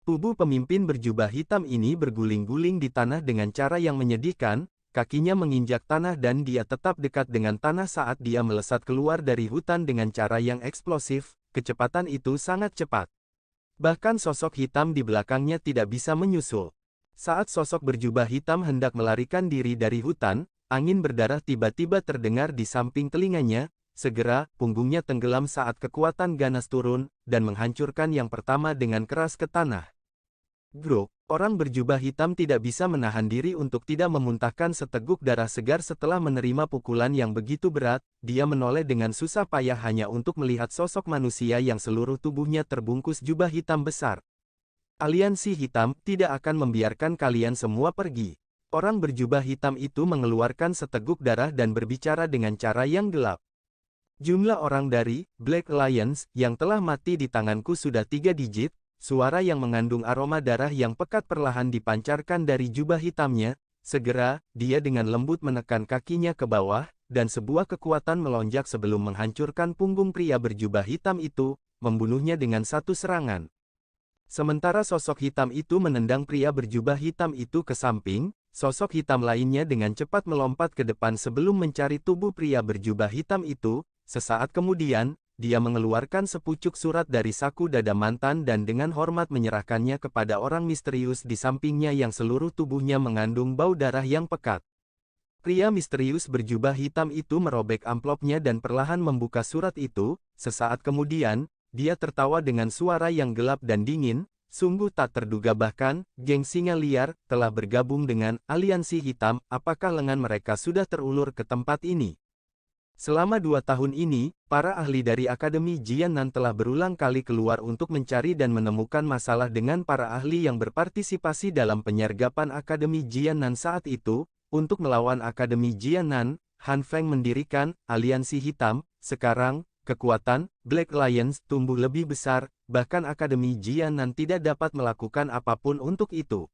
S3: Tubuh pemimpin berjubah hitam ini berguling-guling di tanah dengan cara yang menyedihkan, kakinya menginjak tanah dan dia tetap dekat dengan tanah saat dia melesat keluar dari hutan dengan cara yang eksplosif, kecepatan itu sangat cepat. Bahkan sosok hitam di belakangnya tidak bisa menyusul. Saat sosok berjubah hitam hendak melarikan diri dari hutan, angin berdarah tiba-tiba terdengar di samping telinganya, segera, punggungnya tenggelam saat kekuatan ganas turun, dan menghancurkan yang pertama dengan keras ke tanah. Grok, orang berjubah hitam tidak bisa menahan diri untuk tidak memuntahkan seteguk darah segar setelah menerima pukulan yang begitu berat, dia menoleh dengan susah payah hanya untuk melihat sosok manusia yang seluruh tubuhnya terbungkus jubah hitam besar. Aliansi hitam tidak akan membiarkan kalian semua pergi. Orang berjubah hitam itu mengeluarkan seteguk darah dan berbicara dengan cara yang gelap. Jumlah orang dari Black Lions yang telah mati di tanganku sudah 3 digit, suara yang mengandung aroma darah yang pekat perlahan dipancarkan dari jubah hitamnya, segera, dia dengan lembut menekan kakinya ke bawah, dan sebuah kekuatan melonjak sebelum menghancurkan punggung pria berjubah hitam itu, membunuhnya dengan satu serangan. Sementara sosok hitam itu menendang pria berjubah hitam itu ke samping, sosok hitam lainnya dengan cepat melompat ke depan sebelum mencari tubuh pria berjubah hitam itu. Sesaat kemudian, dia mengeluarkan sepucuk surat dari saku dada mantan dan dengan hormat menyerahkannya kepada orang misterius di sampingnya yang seluruh tubuhnya mengandung bau darah yang pekat. Pria misterius berjubah hitam itu merobek amplopnya dan perlahan membuka surat itu. Sesaat kemudian, dia tertawa dengan suara yang gelap dan dingin, sungguh tak terduga bahkan, geng singa liar, telah bergabung dengan aliansi hitam, apakah lengan mereka sudah terulur ke tempat ini? Selama 2 tahun ini, para ahli dari Akademi Jiannan telah berulang kali keluar untuk mencari dan menemukan masalah dengan para ahli yang berpartisipasi dalam penyergapan Akademi Jiannan saat itu. Untuk melawan Akademi Jiannan, Han Feng mendirikan aliansi hitam. Sekarang, kekuatan Black Lions tumbuh lebih besar, bahkan Akademi Jiannan tidak dapat melakukan apapun untuk itu.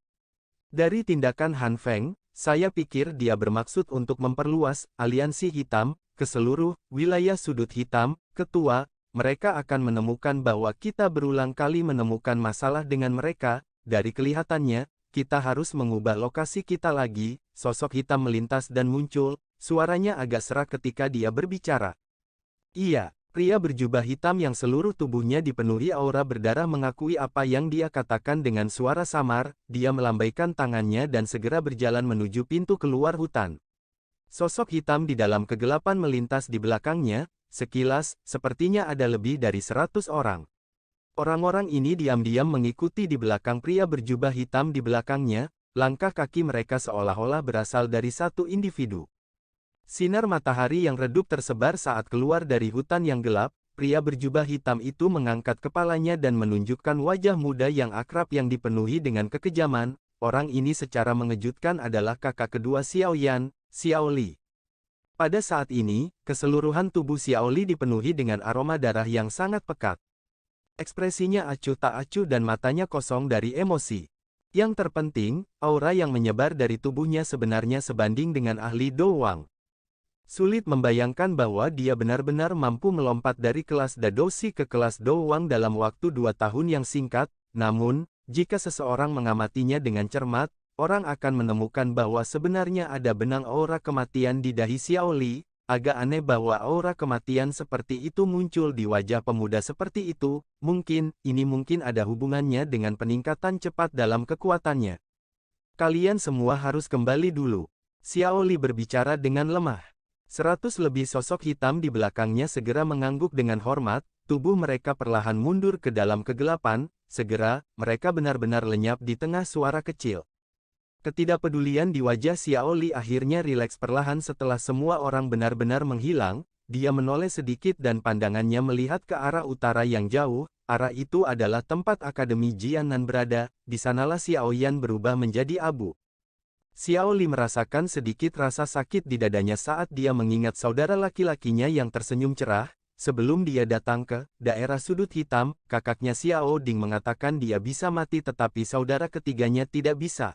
S3: Dari tindakan Han Feng, saya pikir dia bermaksud untuk memperluas aliansi hitam ke seluruh wilayah sudut hitam. Ketua, mereka akan menemukan bahwa kita berulang kali menemukan masalah dengan mereka. Dari kelihatannya, kita harus mengubah lokasi kita lagi. Sosok hitam melintas dan muncul, suaranya agak serak ketika dia berbicara. Iya, pria berjubah hitam yang seluruh tubuhnya dipenuhi aura berdarah mengakui apa yang dia katakan dengan suara samar. Dia melambaikan tangannya dan segera berjalan menuju pintu keluar hutan. Sosok hitam di dalam kegelapan melintas di belakangnya, sekilas, sepertinya ada lebih dari 100 orang. Orang-orang ini diam-diam mengikuti di belakang pria berjubah hitam di belakangnya, langkah kaki mereka seolah-olah berasal dari satu individu. Sinar matahari yang redup tersebar saat keluar dari hutan yang gelap, pria berjubah hitam itu mengangkat kepalanya dan menunjukkan wajah muda yang akrab yang dipenuhi dengan kekejaman. orang ini secara mengejutkan adalah kakak kedua Xiao Yan, Xiao Li. Pada saat ini, keseluruhan tubuh Xiao Li dipenuhi dengan aroma darah yang sangat pekat. Ekspresinya acuh tak acuh dan matanya kosong dari emosi. Yang terpenting, aura yang menyebar dari tubuhnya sebenarnya sebanding dengan ahli Douwang. Sulit membayangkan bahwa dia benar-benar mampu melompat dari kelas Dadoshi ke kelas Douwang dalam waktu 2 tahun yang singkat, namun, jika seseorang mengamatinya dengan cermat, orang akan menemukan bahwa sebenarnya ada benang aura kematian di dahi Xiao Li. Agak aneh bahwa aura kematian seperti itu muncul di wajah pemuda seperti itu, ini mungkin ada hubungannya dengan peningkatan cepat dalam kekuatannya. Kalian semua harus kembali dulu. Xiao Li berbicara dengan lemah. 100 lebih sosok hitam di belakangnya segera mengangguk dengan hormat, tubuh mereka perlahan mundur ke dalam kegelapan, segera, mereka benar-benar lenyap di tengah suara kecil. Ketidakpedulian di wajah Xiao Li akhirnya rileks perlahan setelah semua orang benar-benar menghilang, dia menoleh sedikit dan pandangannya melihat ke arah utara yang jauh, arah itu adalah tempat Akademi Jianan berada, di sanalah Xiao Yan berubah menjadi abu. Xiao Li merasakan sedikit rasa sakit di dadanya saat dia mengingat saudara laki-lakinya yang tersenyum cerah. Sebelum dia datang ke daerah sudut hitam, kakaknya Xiao Ding mengatakan dia bisa mati tetapi saudara ketiganya tidak bisa.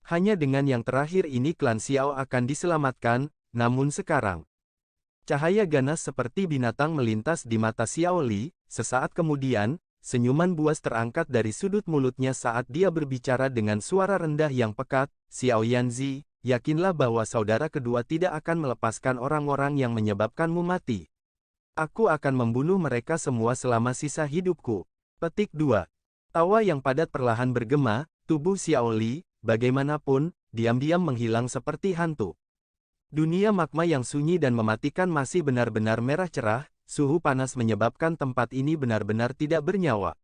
S3: Hanya dengan yang terakhir ini klan Xiao akan diselamatkan, namun sekarang. Cahaya ganas seperti binatang melintas di mata Xiao Li, sesaat kemudian, senyuman buas terangkat dari sudut mulutnya saat dia berbicara dengan suara rendah yang pekat, Xiao Yanzi, yakinlah bahwa saudara kedua tidak akan melepaskan orang-orang yang menyebabkanmu mati. Aku akan membunuh mereka semua selama sisa hidupku. Petik 2. Tawa yang padat perlahan bergema, tubuh Xiao Li, bagaimanapun, diam-diam menghilang seperti hantu. Dunia magma yang sunyi dan mematikan masih benar-benar merah cerah, suhu panas menyebabkan tempat ini benar-benar tidak bernyawa.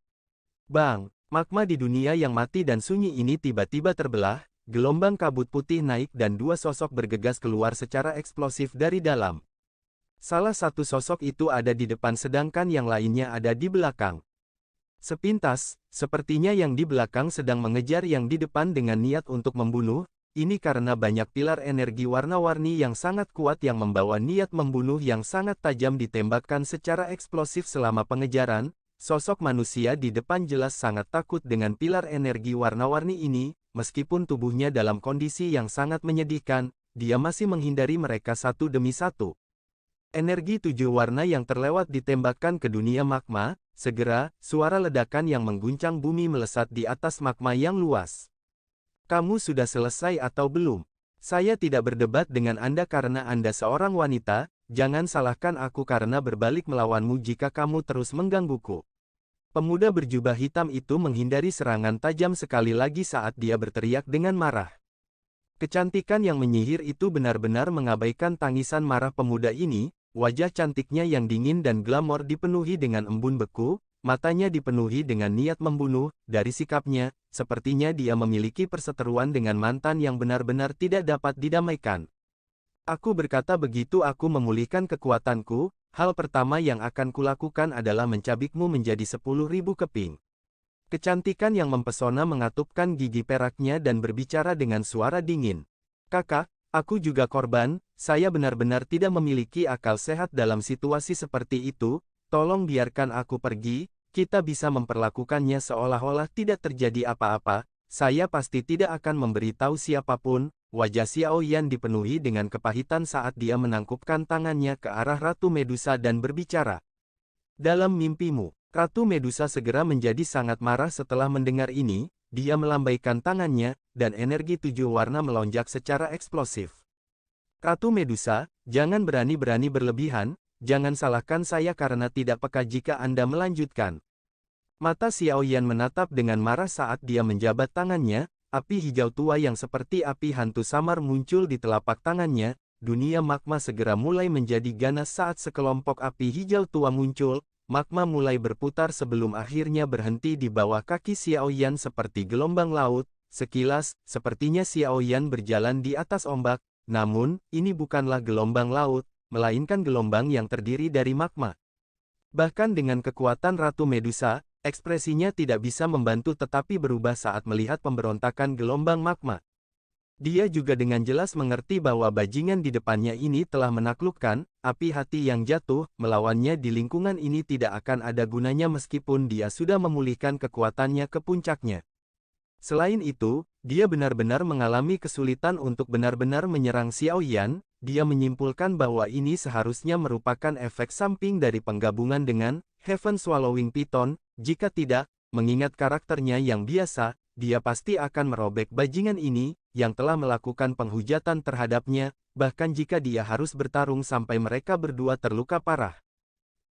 S3: Bang, magma di dunia yang mati dan sunyi ini tiba-tiba terbelah, gelombang kabut putih naik dan 2 sosok bergegas keluar secara eksplosif dari dalam. Salah satu sosok itu ada di depan sedangkan yang lainnya ada di belakang. Sepintas, sepertinya yang di belakang sedang mengejar yang di depan dengan niat untuk membunuh, ini karena banyak pilar energi warna-warni yang sangat kuat yang membawa niat membunuh yang sangat tajam ditembakkan secara eksplosif selama pengejaran. Sosok manusia di depan jelas sangat takut dengan pilar energi warna-warni ini, meskipun tubuhnya dalam kondisi yang sangat menyedihkan, dia masih menghindari mereka satu demi satu. Energi 7 warna yang terlewat ditembakkan ke dunia magma, segera, suara ledakan yang mengguncang bumi melesat di atas magma yang luas. Kamu sudah selesai atau belum? Saya tidak berdebat dengan Anda karena Anda seorang wanita, jangan salahkan aku karena berbalik melawanmu jika kamu terus menggangguku. Pemuda berjubah hitam itu menghindari serangan tajam sekali lagi saat dia berteriak dengan marah. Kecantikan yang menyihir itu benar-benar mengabaikan tangisan marah pemuda ini. Wajah cantiknya yang dingin dan glamor dipenuhi dengan embun beku, matanya dipenuhi dengan niat membunuh, dari sikapnya, sepertinya dia memiliki perseteruan dengan mantan yang benar-benar tidak dapat didamaikan. Aku berkata begitu aku memulihkan kekuatanku, hal pertama yang akan kulakukan adalah mencabikmu menjadi 10.000 keping. Kecantikan yang mempesona mengatupkan gigi peraknya dan berbicara dengan suara dingin. Kakak, aku juga korban, saya benar-benar tidak memiliki akal sehat dalam situasi seperti itu, tolong biarkan aku pergi, kita bisa memperlakukannya seolah-olah tidak terjadi apa-apa, saya pasti tidak akan memberitahu siapapun. Wajah Xiao Yan dipenuhi dengan kepahitan saat dia menangkupkan tangannya ke arah Ratu Medusa dan berbicara. Dalam mimpimu, Ratu Medusa segera menjadi sangat marah setelah mendengar ini, dia melambaikan tangannya, dan energi 7 warna melonjak secara eksplosif. Ratu Medusa, jangan berani-berani berlebihan, jangan salahkan saya karena tidak peka jika Anda melanjutkan. Mata Xiao Yan menatap dengan marah saat dia menjabat tangannya, api hijau tua yang seperti api hantu samar muncul di telapak tangannya, dunia magma segera mulai menjadi ganas saat sekelompok api hijau tua muncul, magma mulai berputar sebelum akhirnya berhenti di bawah kaki Xiao Yan seperti gelombang laut, sekilas, sepertinya Xiao Yan berjalan di atas ombak. Namun, ini bukanlah gelombang laut, melainkan gelombang yang terdiri dari magma. Bahkan dengan kekuatan Ratu Medusa, Ekspresinya tidak bisa membantu tetapi berubah saat melihat pemberontakan gelombang magma. Dia juga dengan jelas mengerti bahwa bajingan di depannya ini telah menaklukkan, api hati yang jatuh, melawannya di lingkungan ini tidak akan ada gunanya meskipun dia sudah memulihkan kekuatannya ke puncaknya. Selain itu, dia benar-benar mengalami kesulitan untuk benar-benar menyerang Xiao Yan. Dia menyimpulkan bahwa ini seharusnya merupakan efek samping dari penggabungan dengan Heaven Swallowing Python. Jika tidak, mengingat karakternya yang biasa, dia pasti akan merobek bajingan ini, yang telah melakukan penghujatan terhadapnya, bahkan jika dia harus bertarung sampai mereka berdua terluka parah.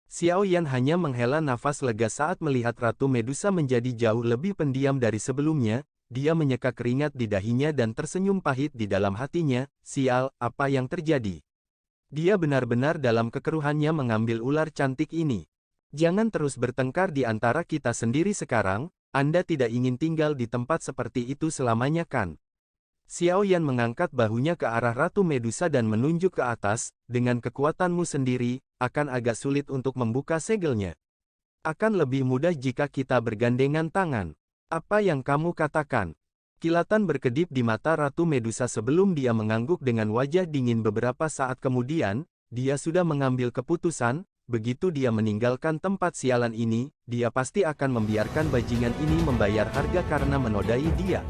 S3: Xiao Yan hanya menghela nafas lega saat melihat Ratu Medusa menjadi jauh lebih pendiam dari sebelumnya. Dia menyeka keringat di dahinya dan tersenyum pahit di dalam hatinya. Sial, apa yang terjadi? Dia benar-benar dalam kekeruhannya mengambil ular cantik ini. Jangan terus bertengkar di antara kita sendiri sekarang. Anda tidak ingin tinggal di tempat seperti itu selamanya kan? Xiao Yan mengangkat bahunya ke arah Ratu Medusa dan menunjuk ke atas. Dengan kekuatanmu sendiri, akan agak sulit untuk membuka segelnya. Akan lebih mudah jika kita bergandengan tangan. Apa yang kamu katakan? Kilatan berkedip di mata Ratu Medusa sebelum dia mengangguk dengan wajah dingin. Beberapa saat kemudian, dia sudah mengambil keputusan. Begitu dia meninggalkan tempat sialan ini, dia pasti akan membiarkan bajingan ini membayar harga karena menodai dia.